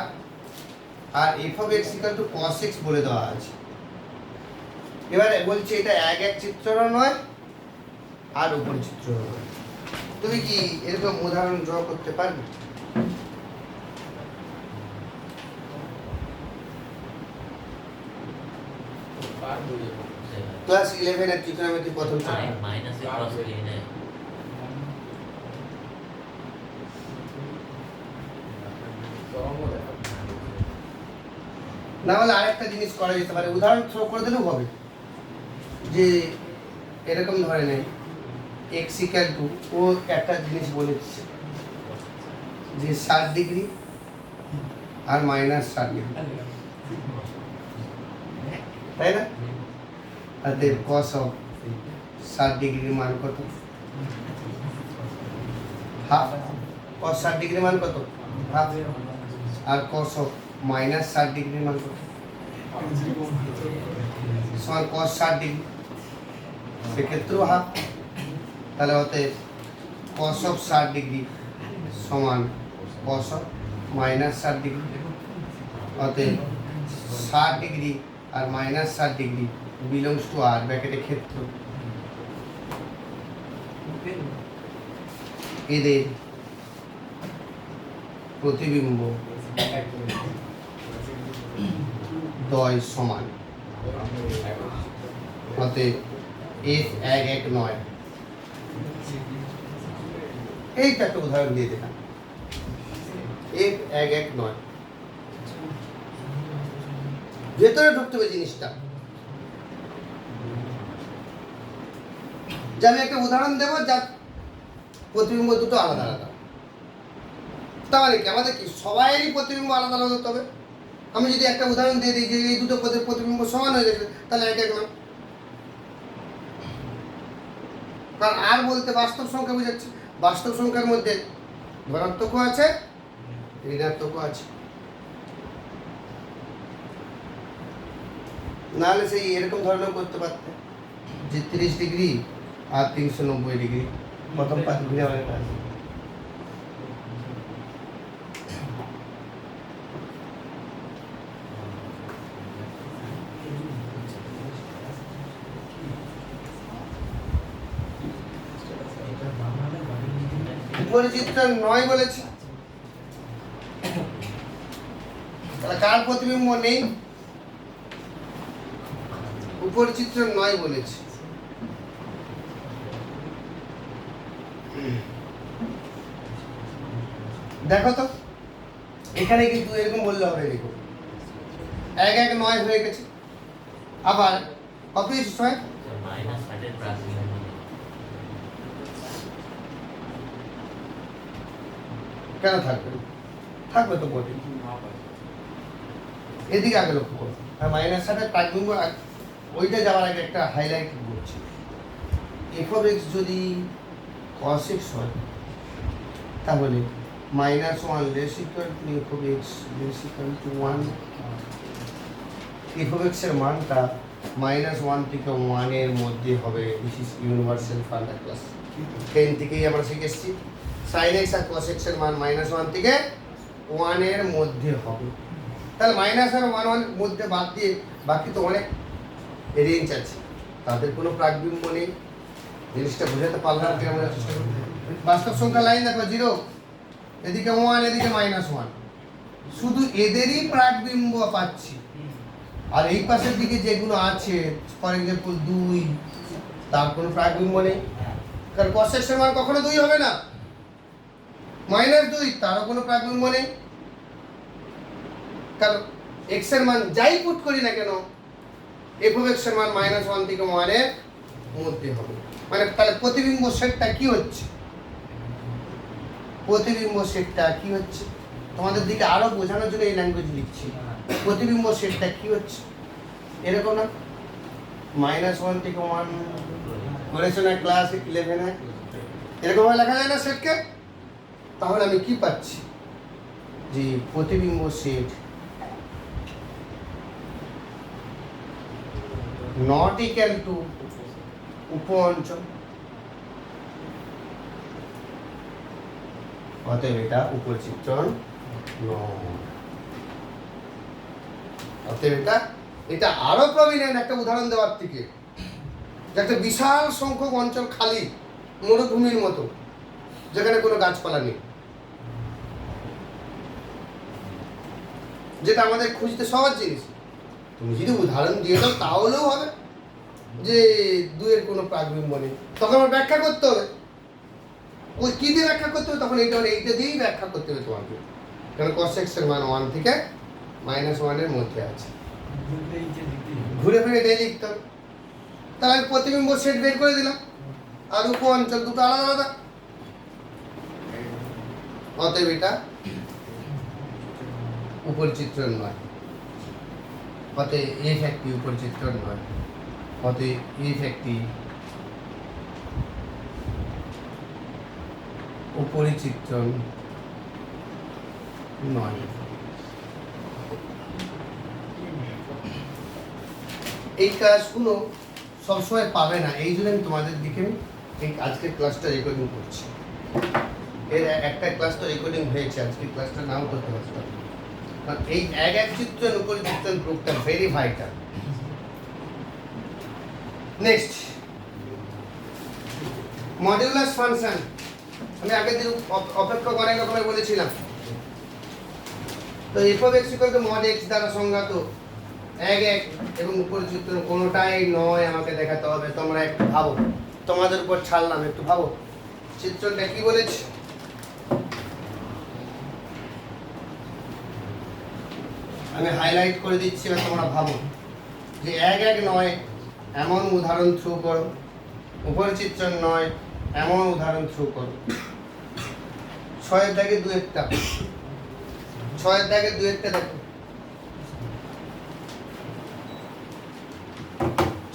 আর f of x equal to cos x বলে দেওয়া আছে। এবারে বলছে এটা এক এক চিত্রণ নয় আর উপরে চিত্র হবে। তুমি কি এরকম উদাহরণ ড্র করতে পারবে? পারবো যে ক্লাস 11 এর ত্রিকোণমিতি প্রথম চ্যাপ্টার। माइनस से प्लस लेना है গরমও দেখা না হলে আরেকটা জিনিস করা যেতে পারে, উদাহরণ থ্রো করে দিলেও হবে। যে এরকম ধরে নেই এক্স ইকাল টু, ও একটা জিনিস বলেছে যে 60 ডিগ্রি আর মাইনাস 60 ডিগ্রি, তাই না? অতএব cos অফ 60 ডিগ্রির মান কত? হাফ। cos 60 ডিগ্রির মান কত? হাফ। আর cos অফ মাইনাস 60 ডিগ্রির মান কত? সমান cos 60 ডিগ্রি, সেক্ষেত্রেও হাফ। তাহলে অতএব cos অফ 60 ডিগ্রি সমান cos অফ মাইনাস 60 ডিগ্রি। অতএব 60 ডিগ্রি আর মাইনাস 60 ডিগ্রি বিলংস টু আর ব্র্যাকেটে ক্ষেত্র, এদের প্রতিবিম্ব দ্বয় সমান। অতএব F119, এইটা একটা উদাহরণ দিয়ে দিলাম। F119 ভেতরে ঢুকতে হবে জিনিসটা। যে আমি একটা উদাহরণ দেবো যা প্রতিবিম্ব দুটো আলাদা আলাদা। তার মানে কি আমাদের কি সবাইয়েরই প্রতিবিম্ব আলাদা আলাদা হতে হবে? আমি যদি একটা উদাহরণ দিয়ে দিই যে এই দুটো পদের প্রতিবিম্ব সমান হয়ে গেছে, তাহলে এক এক নাম। কারণ আর বলতে বাস্তব সংখ্যা বোঝাচ্ছে, বাস্তব সংখ্যার মধ্যে ধনাত্মকও আছে ঋণাত্মকও আছে। নাহলে সেই এরকম ধরনের করতে পারতে যে 30 ডিগ্রি আর 390 ডিগ্রি, প্রথম পাঁচ ডিগ্রি অনেক আছে। উপরে চিত্র 9 বলেছে, তাহলে কার প্রতিবিম্ব নেই? উপরে চিত্র 9 বলেছে। দেখো তো এখানে কিন্তু এরকম বললে হবে, দেখো 119 হয়ে গেছে। আবার কত হয়? माइनस 60 प्लस लेना কেন থাকবে? থাকবে তো বটে। এদিকে আগে লক্ষ্য করো, আর মাইনাস 60 প্রাকবিম্ব ওইটা যাওয়ার আগে একটা হাইলাইট করছি। f of x যদি cos x হয়, তাহলে -1 less equal to f of x less equal to 1। f of x এর মানটা -1 থেকে 1 এর মধ্যে হবে। This is universal formula class 10 থেকেই আমরা শিখে এসেছি। sin x আর cos x এর মান -1 থেকে 1 এর মধ্যে হবে। তাহলে মাইনাস আর 1 এর মধ্যে বাদ দিয়ে বাকি তো অনেক রেঞ্জ আছে, তাদের কোনো প্রাকবিম্ব নেই। জিনিসটা বুঝাতে পারলাম কি? আমরা চেষ্টা করি। বাস্তব সংখ্যা লাইন দেখো 0, এদিকে 1, এদিকে -1, শুধু এদেরই প্রাকবিম্ব পাচ্ছি। আর এই পাশের দিকে যেগুলো আছে, ফর এক্সাম্পল 2, তার কোনো প্রাকবিম্ব নেই। কারণ cos x এর মান কখনো 2 হবে না। -2, তারও কোনো প্রাকবিম্ব নেই। কারণ x এর মান যাই পুট করি না কেন, f of x এর মান -1 থেকে 1 এর মধ্যে হবে। মানে তাহলে প্রতিবিম্ব সেটটা কি হচ্ছে? প্রতিবিম্ব সেটটা কি হচ্ছে? তোমাদের দিকে আরো বোঝানোর জন্য এই ল্যাঙ্গুয়েজ লিখছি। প্রতিবিম্ব সেটটা কি হচ্ছে? এরকম না -1 থেকে 1 করেছো না ক্লাস 11 এ? এরকম ভাবে লেখা যায় না সেটকে? তাহলে আমি কি পাচ্ছি? যে প্রতিবিম্ব সেট নট ইকুয়াল টু উপ অঞ্চল। অতএব এটা উপচিত্রণ নয়। অতএব এটা আরো প্রমিনেন্ট একটা উদাহরণ দেওয়ার থেকে, যে একটা বিশাল সংখ্যক অঞ্চল খালি মরুভূমির মতো, যেখানে কোনো গাছপালা নেই, যেটা আমাদের খুঁজতে সহজ জিনিস। তুমি যদি উদাহরণ দিয়ে দাও তাহলেও হবে যে দুয়ের কোনো প্রাগবিম্ব নেই, তখন আমার ব্যাখ্যা করতে হবে। ওই কী দিয়ে ব্যাখ্যা করতে হবে? তখন এইটা দিয়েই ব্যাখ্যা করতে হবে তোমাকে, কারণ cos x এর মান 1 থেকে -1 এর মধ্যে আছে। ঘুরে ফিরে এটাই লিখতে হবে। তাহলে আমি প্রতিবিম্ব সেট বের করে দিলাম, আর উপ অঞ্চল দুটো আলাদা আলাদা, অতএব এটা উপরচিত্রণ নয়, অতএব f একটি উপরচিত্রণ নয়, অতএব f একটি উপরিচিত্রণ নয়। এই কাজগুলো সবসময় পাবে না, এই জন্য আমি তোমাদের দিকে এই আজকের ক্লাসটা রেকর্ডিং করছি। এর একটা ক্লাস তো রেকর্ডিং হয়েছে, আজকের ক্লাসটা নাও করতে পারতাম, কারণ এই এক চিত্রণ উপরিচিত্রণ প্রুফটা very vital. Next, modulus function. আমি আগের দিন অপেক্ষক অনেক রকমের বলেছিলাম। তো f of x = mod x দ্বারা সংজ্ঞাত 1 এবং উপরিচিত্রণ কোনোটাই নয় আমাকে দেখাতে হবে। তোমরা একটু ভাবো, তোমাদের উপর ছাড়লাম, একটু ভাবো চিত্রটা কি বলেছে। আমি হাইলাইট করে দিচ্ছি, না তোমরা ভাবো যে 1 নয় এমন উদাহরণ থ্রু করো, উপরিচিত্রণ নয় এমন উদাহরণ থ্রু করো। 6 দাগে 2 একটা, 6 দাগে 2 একটা দেখো,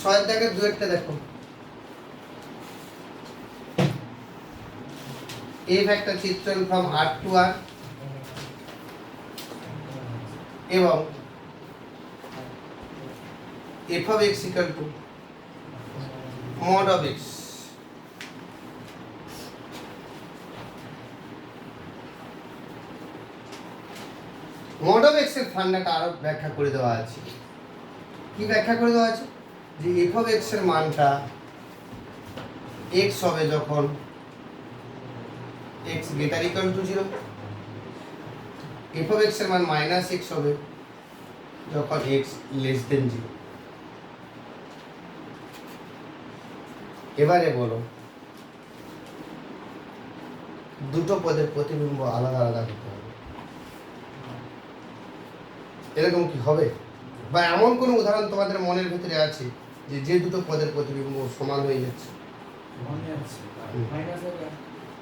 6 দাগে 2 একটা দেখো। f একটা চিত্রণ from R to R এবং f of x = mod of x। mod of x এর ফান্ডাটা আরো ব্যাখ্যা করে দেওয়া আছে। কি ব্যাখ্যা করে দেওয়া আছে? যে f of x এর মানটা x হবে যখন x > 0, f of x এর মান -x হবে যখন x <0। এবারে বলো, দুটো পদের প্রতিবিম্ব আলাদা আলাদা হতে হবে, এরকম কি হবে? বা এমন কোনো উদাহরণ তোমাদের মনের ভিতরে আছে যে যে দুটো পদের প্রতিবিম্ব সমান হয়ে যাচ্ছে?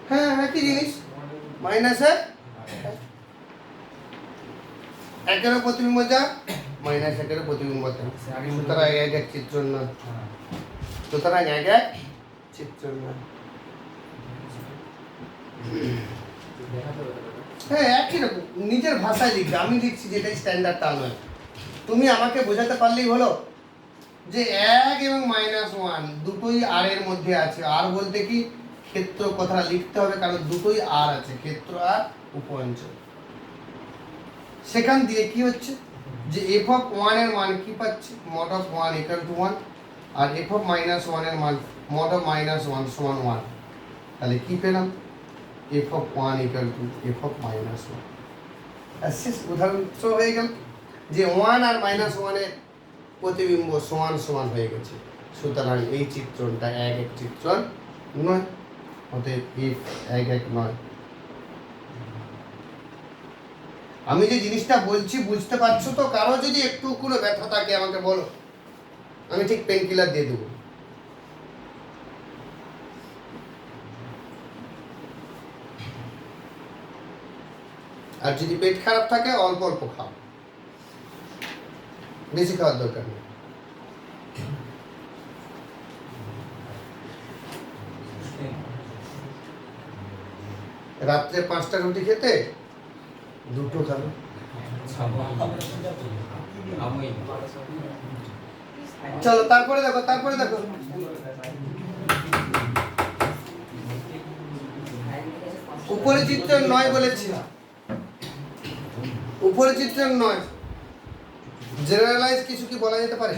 হ্যাঁ, একই জিনিস, মাইনাসে একেরও প্রতিবিম্ব যা, -1 প্রতিবিম্ব যা, সুতরাং 1 চিত্রণ নয়, সুতরাং 1 চিত্রণ নয়। হ্যাঁ, একই রকম নিজের ভাষায় লিখবে, আমি লিখছি যেটা স্ট্যান্ডার্ড তা নয়। তুমি আমাকে বোঝাতে পারলেই হলো যে 1 এবং -1 দুটোই আর এর মধ্যে আছে। আর বলতে কি, ক্ষেত্র কথাটা লিখতে হবে, কারণ দুটোই আর আছে, ক্ষেত্র আর উপ অঞ্চল। সেখান দিয়ে কি হচ্ছে যে f of 1 এর মান কি পাচ্ছি, mod of 1 = 1, R f of -1 এর মান mod of -1 = 1। তাহলে কি পেলাম? f of 1 = f of -1। শেষ উদাহরণ হয়ে গেল যে 1 আর -1 এর প্রতিবিম্ব সমান সমান হয়ে গেছে, সুতরাং এই চিত্রণটা 1 চিত্রণ নয়, অতএব f 1 নয়। আমি যে জিনিসটা বলছি বুঝতে পারছো তো? কারো যদি একটু কোনো ব্যথা থাকে আমাকে বলো, আমি ঠিক পেন কিলার দিয়ে দেবো। আর যদি পেট খারাপ থাকে অল্প অল্প খাও, বেশি খাওয়ার দরকার নেই। রাত্রে 5টা রুটি খেতে 2টো খাবে। চলো তারপরে দেখো, উপরিচিত্রণ নয় বলেছি, উপরিচিত্রণ নয়, জেনারেলাইজ কিছু কি বলা যেতে পারে?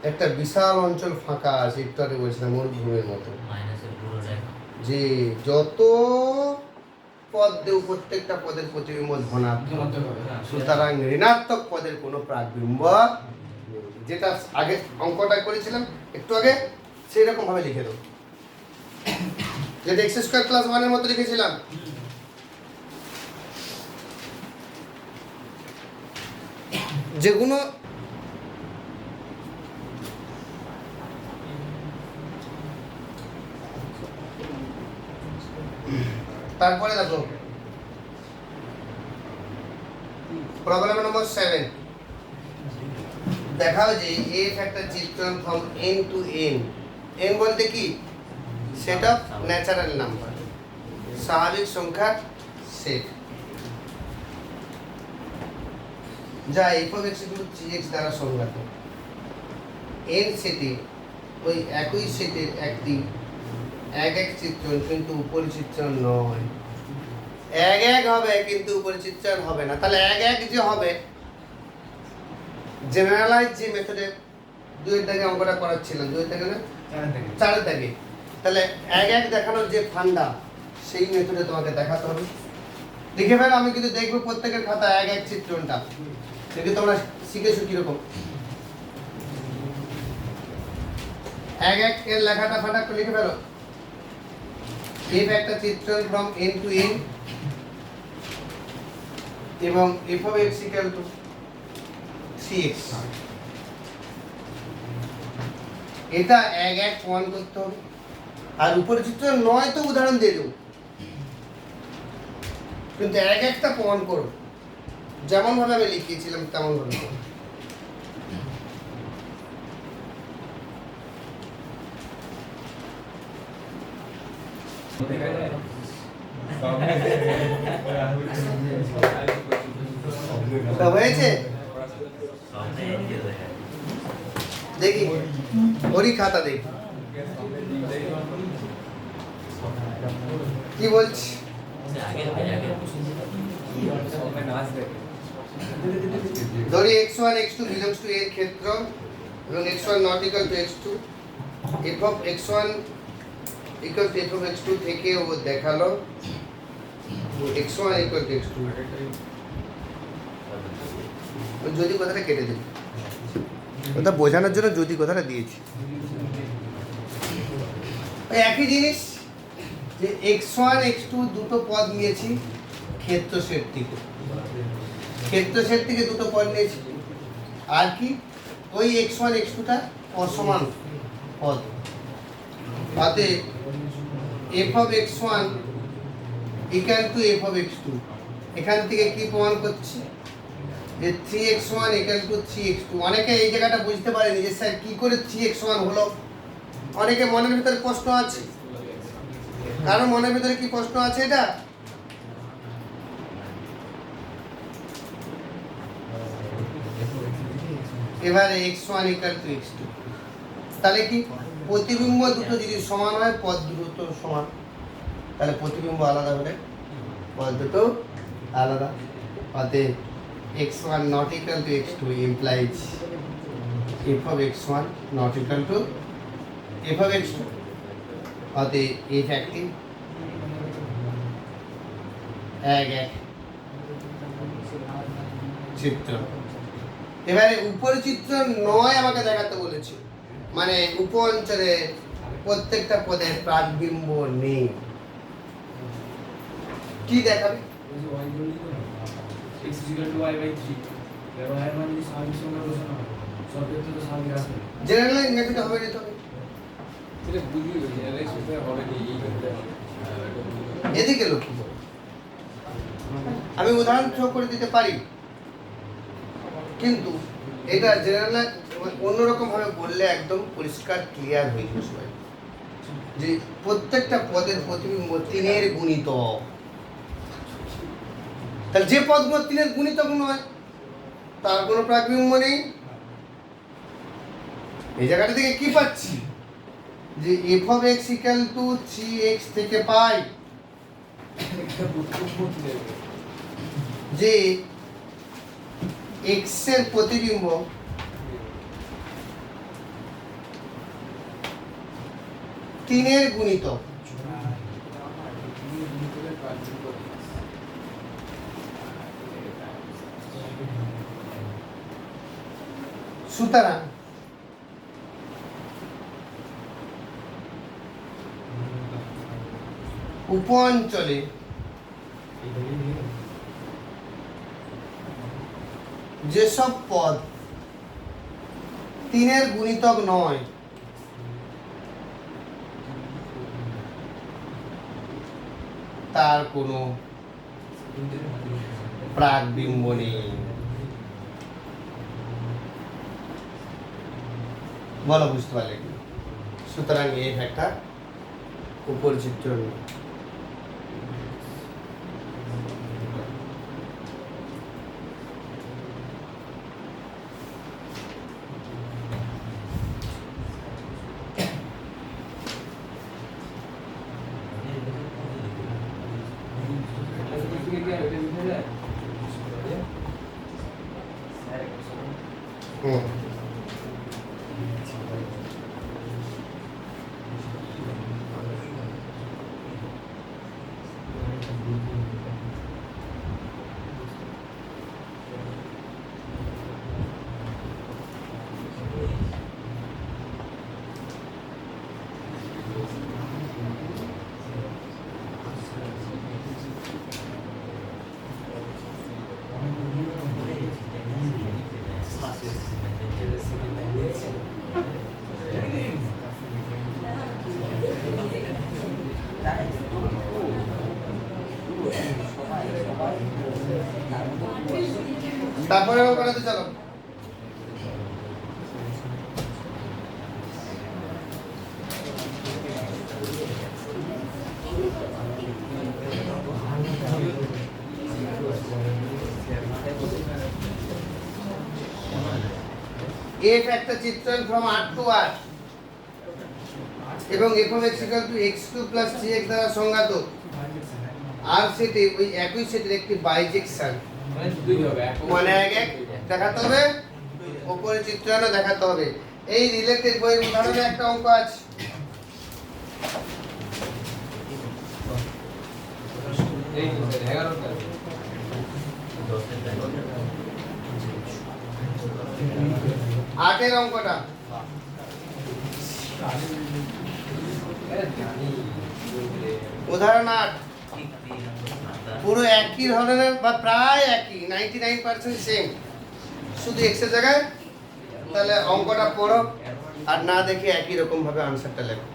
একটা বিশাল অঞ্চল ফাঁকা আছে, একটু আগে বলছিলাম মরুভূমির মতো, মাইনাসের পুরো রেখা যে যত পদ দেব প্রত্যেকটা পদের প্রতিবিম্ব ধনাত্মক, ধনাত্মক হবে, হ্যাঁ। সুতরাং ঋণাত্মক পদের কোনো প্রাকবিম্ব নেই। যেটা আগে অঙ্কটা করেছিলাম একটু আগে সেই রকম ভাবে লিখে দেবো, যেটা এক্স স্কোয়ার প্লাস ওয়ানের মতো লিখেছিলাম। যেগুলো তারপরে দেখো প্রবলেম নম্বর 7, দেখাও যে এফ একটা চিত্রণ from n to n. N বলতে কি? সেট অফ ন্যাচারাল নাম্বার, স্বাভাবিক সংখ্যার সেট, যা F of x equal two x দ্বারা সংজ্ঞাত। এন সেটে ওই একই সেটের একটি এক এক চিত্রণ কিন্তু উপরি চিত্রণ নয়। এক এক হবে কিন্তু উপরি চিত্রণ হবে না। তাহলে এক এক যে হবে, জেনারেলাইজ যে মেথডে দুইয়ের দাগে অঙ্কটা করাচ্ছিলাম, দুইয়ের দাগে না চারের দাগে, তাহলে এক এক দেখানোর যে ফান্ডা সেই মেথডে তোমাকে দেখাতে হবে। দেখে ফেলো, আমি কিন্তু দেখবো প্রত্যেকের খাতা এক এক চিত্রণটা, দেখি তোমরা শিখেছো কিরকম। এক এক এর লেখাটা ফাটা করে লিখে ফেলো। এফ একটা চিত্রণ ফ্রম এন টু এন এবং F of x equal two 3x, এটা এক এক প্রমাণ করতে হবে। আর উপরে চিত্র নয় তো উদাহরণ দিয়ে দেবো, কিন্তু এক একটা প্রমাণ করো, যেমন ভাবে আমি লিখিয়েছিলাম তেমন ভাবে করো। ওটা হয়েছে? সামনে এগিয়ে দেখা দেখি ওরই খাতা দেখি কি বলছি। আগের পেজ আগের ধরি x1 x2 belongs to এর ক্ষেত্র এবং x1 not equal to x2, f of x1 equal to f of x2 থেকে ও দেখালো x1 equal to x2। যদি কথাটা কেটে দিই, ওটা বোঝানোর জন্য যদি কথাটা দিয়েছি। ওই একই জিনিস যে x1 x2 দুটো পদ নিয়েছি ক্ষেত্র সেট থেকে, ক্ষেত্র সেট থেকে দুটো পদ নিয়েছি, আর কি ওই x1 x2টা অসমান পদ, তাতে f of x1 equal to f of x2। এখান থেকে কি প্রমাণ করছি যে 3x1 equal to 3x2। অনেকে এই জায়গাটা বুঝতে পারেনি যে স্যার কি করে 3x1 হলো, অনেকে মনের ভিতরে প্রশ্ন আছে। কারণ মনের ভিতরে কি প্রশ্ন আছে এটা? এবারে x1 equal to x2, তাহলে কি প্রতিবিম্ব দুটো যদি সমান হয় পদ দুটো সমান, তাহলে প্রতিবিম্ব আলাদা হলে পদ দুটো আলাদা। অতএব x1 not equal to x2 implies f of x1 not equal to f of x2। অতএব f একটি এক এক চিত্র। এবারে উপচিত্র নয় আমাকে দেখাতে বলেছে, মানে উপ অঞ্চলে প্রত্যেকটা পদের প্রাকবিম্ব নেই। কি দেখাবে? জেনারেল মেথড হবে না, তবে এদিকে লক্ষ্য করো। আমি উদাহরণ শো করে দিতে পারি, কিন্তু এটা জেনারেল অন্যরকম ভাবে বললে একদম পরিষ্কার ক্লিয়ার হয়ে যাবে সবাই, যে প্রত্যেকটা পদের প্রতিবিম্ব 3-এর গুণিতক। তাহলে যে পদগুলো 3-এর গুণিতক নয় তার কোনো প্রাকবিম্ব নেই। এই জায়গাটা থেকে কি পাচ্ছি যে f of x equal to 3x থেকে পাই যে x এর প্রতিবিম্ব তিনের গুণিতক সুতরাং উপ অঞ্চলে যেসব পদ তিনের গুণিতক নয় তার কোনো প্রাকবিম্ব নেই। বলো বুঝতে পারলে কি? সুতরাং এই একটা উপর চিত্র নেই। হুম। তারপরে করাতে চলো। F একটা চিত্রণ from R to R এবং f of x equal to x cube plus 3x দ্বারা সংজ্ঞাত R সেটে ওই একই সেটের একটি বাইজেকশন মানে এক দেখাতে হবে, উপরে চিত্রায়নও দেখাতে হবে। এই রিলেটেড বইয়ের উদাহরণে একটা অঙ্ক আছে। আটের অঙ্কটা উদাহরণ 8 পুরো একই ধরনের বা প্রায় একই 99% সেম, শুধু x এর জায়গায়। তাহলে অঙ্কটা পড়ো আর না দেখে একই রকম ভাবে আনসারটা লেখো।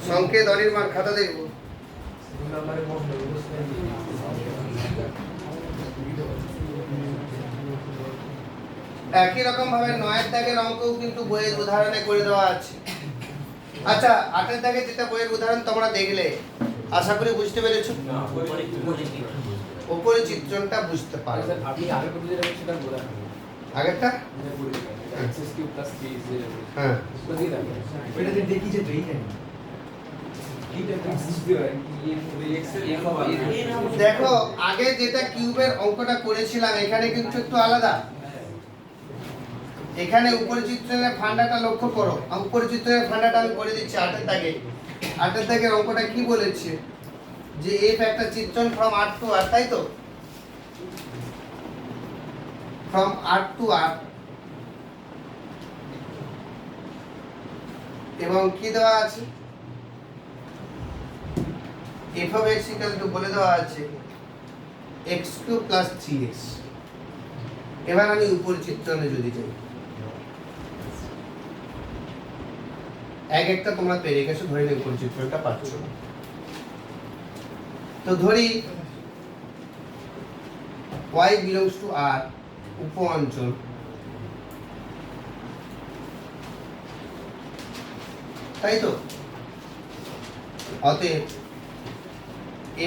সংকেত অনির্বাণ খাতা দেখবো। একই রকম ভাবে 9 দাগের অঙ্কও কিন্তু বইয়ের উদাহরণে করে দেওয়া আছে। আচ্ছা 8 দাগে যেটা বইয়ের উদাহরণ তোমরা দেখলে আশা করি বুঝতে পেরেছো। উপরে চিত্রণটা বুঝতে পারো। আপনি আগে কত যেটা সেটা বলা আগেরটা এক্স কিউব প্লাস 3 হ্যাঁ তো দিয়ে দাও এটা যে দেখি যে এই নাই এইটা তো বুঝতে হয় এই এক্স এর এফ অফ দেখো আগে যেটা কিউবের অঙ্কটা করেছিলাম এখানে কিন্তু একটু আলাদা। এখানে উপরে চিত্রণের ফান্ডাটা লক্ষ্য করো। উপরে চিত্রণের ফান্ডাটা আমি করে দিচ্ছি 8 দাগে। 8 দাগের অঙ্কটা কি বলেছে যে f একটা চিত্রণ from R to R, তাই তো? from R to R এবং কি দেওয়া আছে f of x equal to বলে দেওয়া আছে x cube plus 3x। এবার আমি উপরে চিত্রণে যদি যাই, এক একটা তোমরা পেরে গেছো, ধরে নিই উপরে চিত্রণটা পাচ্ছ। তো ধরি y belongs to R উপ অঞ্চল তাই তো? অতএব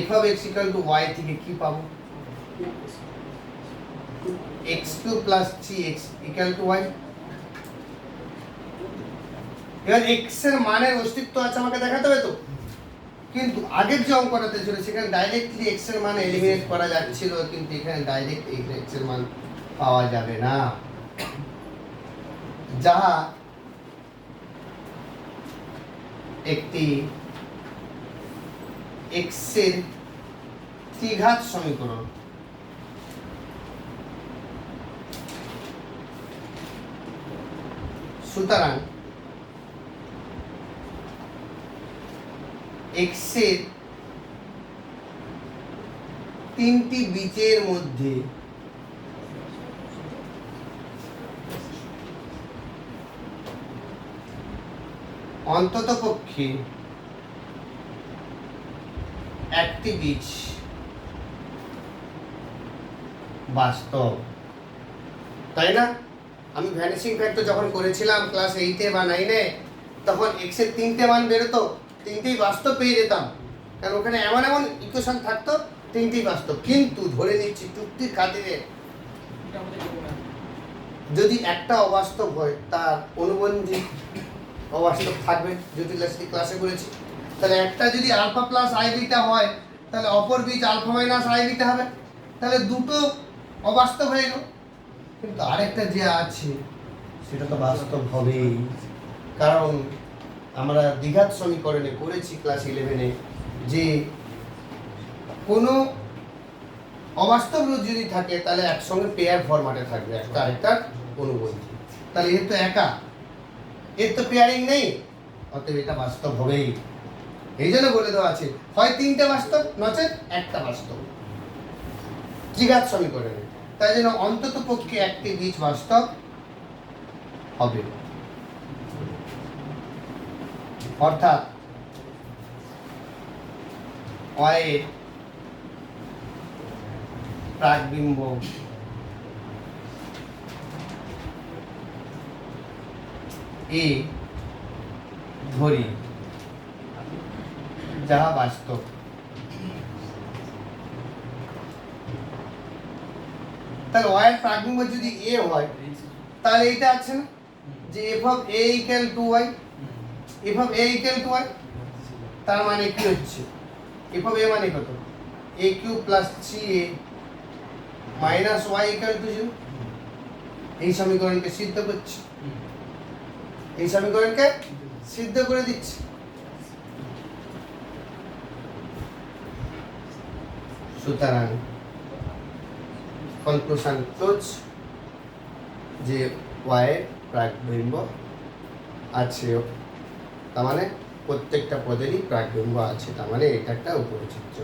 f of x equal to y থেকে কি পাবো? x cube plus 3x equal to y। এবার x এর মানের অস্তিত্ব আছে আমাকে দেখাতে হবে তো। কিন্তু আগের যে অঙ্কটাতে ছিল সেখানে ডাইরেক্টলি x এর মান এলিমিনেট করা যাচ্ছিল, কিন্তু এখানে ডাইরেক্ট x এর মান পাওয়া যাবে না। যাহা একটি x এর ত্রিঘাত সমীকরণ। সুতরাং x এর তিনটি বীজের মধ্যে অন্ততপক্ষে একটি বীজ বাস্তব, তাই না? আমি ভ্যানিশিং ফ্যাক্টর যখন করেছিলাম ক্লাস 8-এ বা 9-এ, তখন x এর তিনটে মান বেরোতো, তিনটেই বাস্তব পেয়ে যেতাম, কারণ ওখানে এমন এমন ইকুয়েশন থাকতো তিনটেই বাস্তব। কিন্তু ধরে নিচ্ছি যুক্তির খাতিরে যদি একটা অবাস্তব হয় তার অনুবন্ধী অবাস্তব থাকবে, জটিল ক্লাসে করেছি। তাহলে একটা যদি আলফা প্লাস আই বিটা হয়, তাহলে অপর বীজ আলফা মাইনাস আই বিটা হবে, তাহলে দুটো অবাস্তব হয়ে গেল। কিন্তু আরেকটা যে আছে সেটা তো বাস্তব হবেই, কারণ আমরা দ্বিঘাত সমীকরণে করেছি ক্লাস 11-এ যে কোনো অবাস্তব রূপ যদি থাকে তাহলে একসঙ্গে পেয়ার ফরম্যাটে থাকবে, একটা আরেকটার অনুবন্ধী। তাহলে এর তো একা, এর তো পেয়ারিং নেই, অতএব এটা বাস্তব হবেই। এই জন্য বলে দেওয়া আছে হয় তিনটে বাস্তব নচেত একটা বাস্তব দ্বিঘাত সমীকরণে। তাই জন্য অন্তত পক্ষে একটি বীজ বাস্তব হবে, অর্থাৎ অয়ের প্রাকবিম্ব এ ধরি যাহা বাস্তব। তাহলে অয়ের প্রাকবিম্ব যদি এ হয় তাহলে এইটা আছে না যে f of a equal to y, f of a equal to y, তার মানে কি হচ্ছে f of a মানে কত, a cube plus 3a minus y equal to 0। এই সমীকরণকে সিদ্ধ করছে, এই সমীকরণকে সিদ্ধ করে দিচ্ছে। সুতরাং কনক্লুশন ক্লোজ যে y এর প্রাকবিম্ব আছে, তার মানে প্রত্যেকটা পদেরই প্রাকবিম্ব আছে, তার মানে এটা একটা উপচিত্র।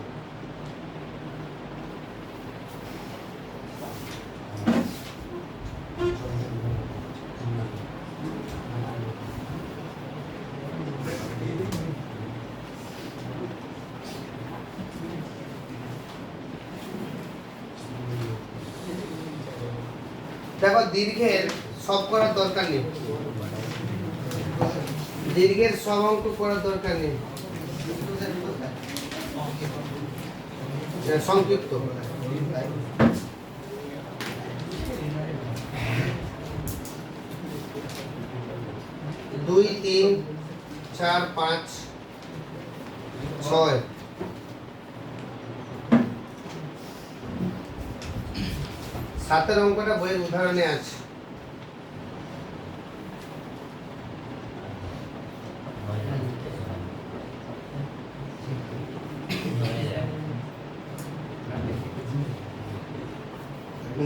দেখো দীর্ঘের সব করার দরকার নেই, দীর্ঘের সব অঙ্ক করার দরকার নেই, সংক্ষিপ্ত। 2 3 4 5 6 7 অঙ্কটা বইয়ের উদাহরণে আছে।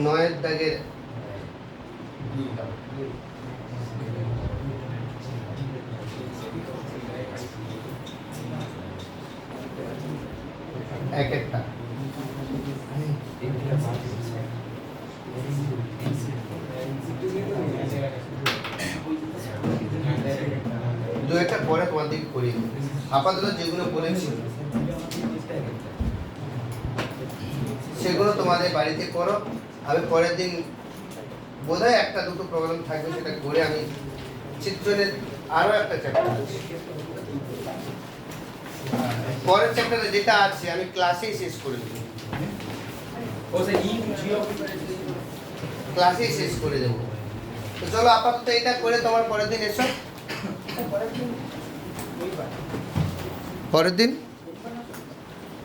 নয়ের দাগের এক একটা দু একটা পরে তোমাদের করি, আপাতত যেগুলো বলেছি সেগুলো তোমাদের বাড়িতে করো। আমি পরের দিন বোধহয় একটা দুটো প্রবলেম থাকবে, সেটা করে আমি চিত্রণের আরো একটা চ্যাপ্টার আছে, পরের চ্যাপ্টারে যেটা আছে আমি ক্লাসেই শেষ করে দেবো, ক্লাসেই শেষ করে দেবো। তো চলো আপাতত এটা করে তোমার পরের দিন এসো, পরের দিন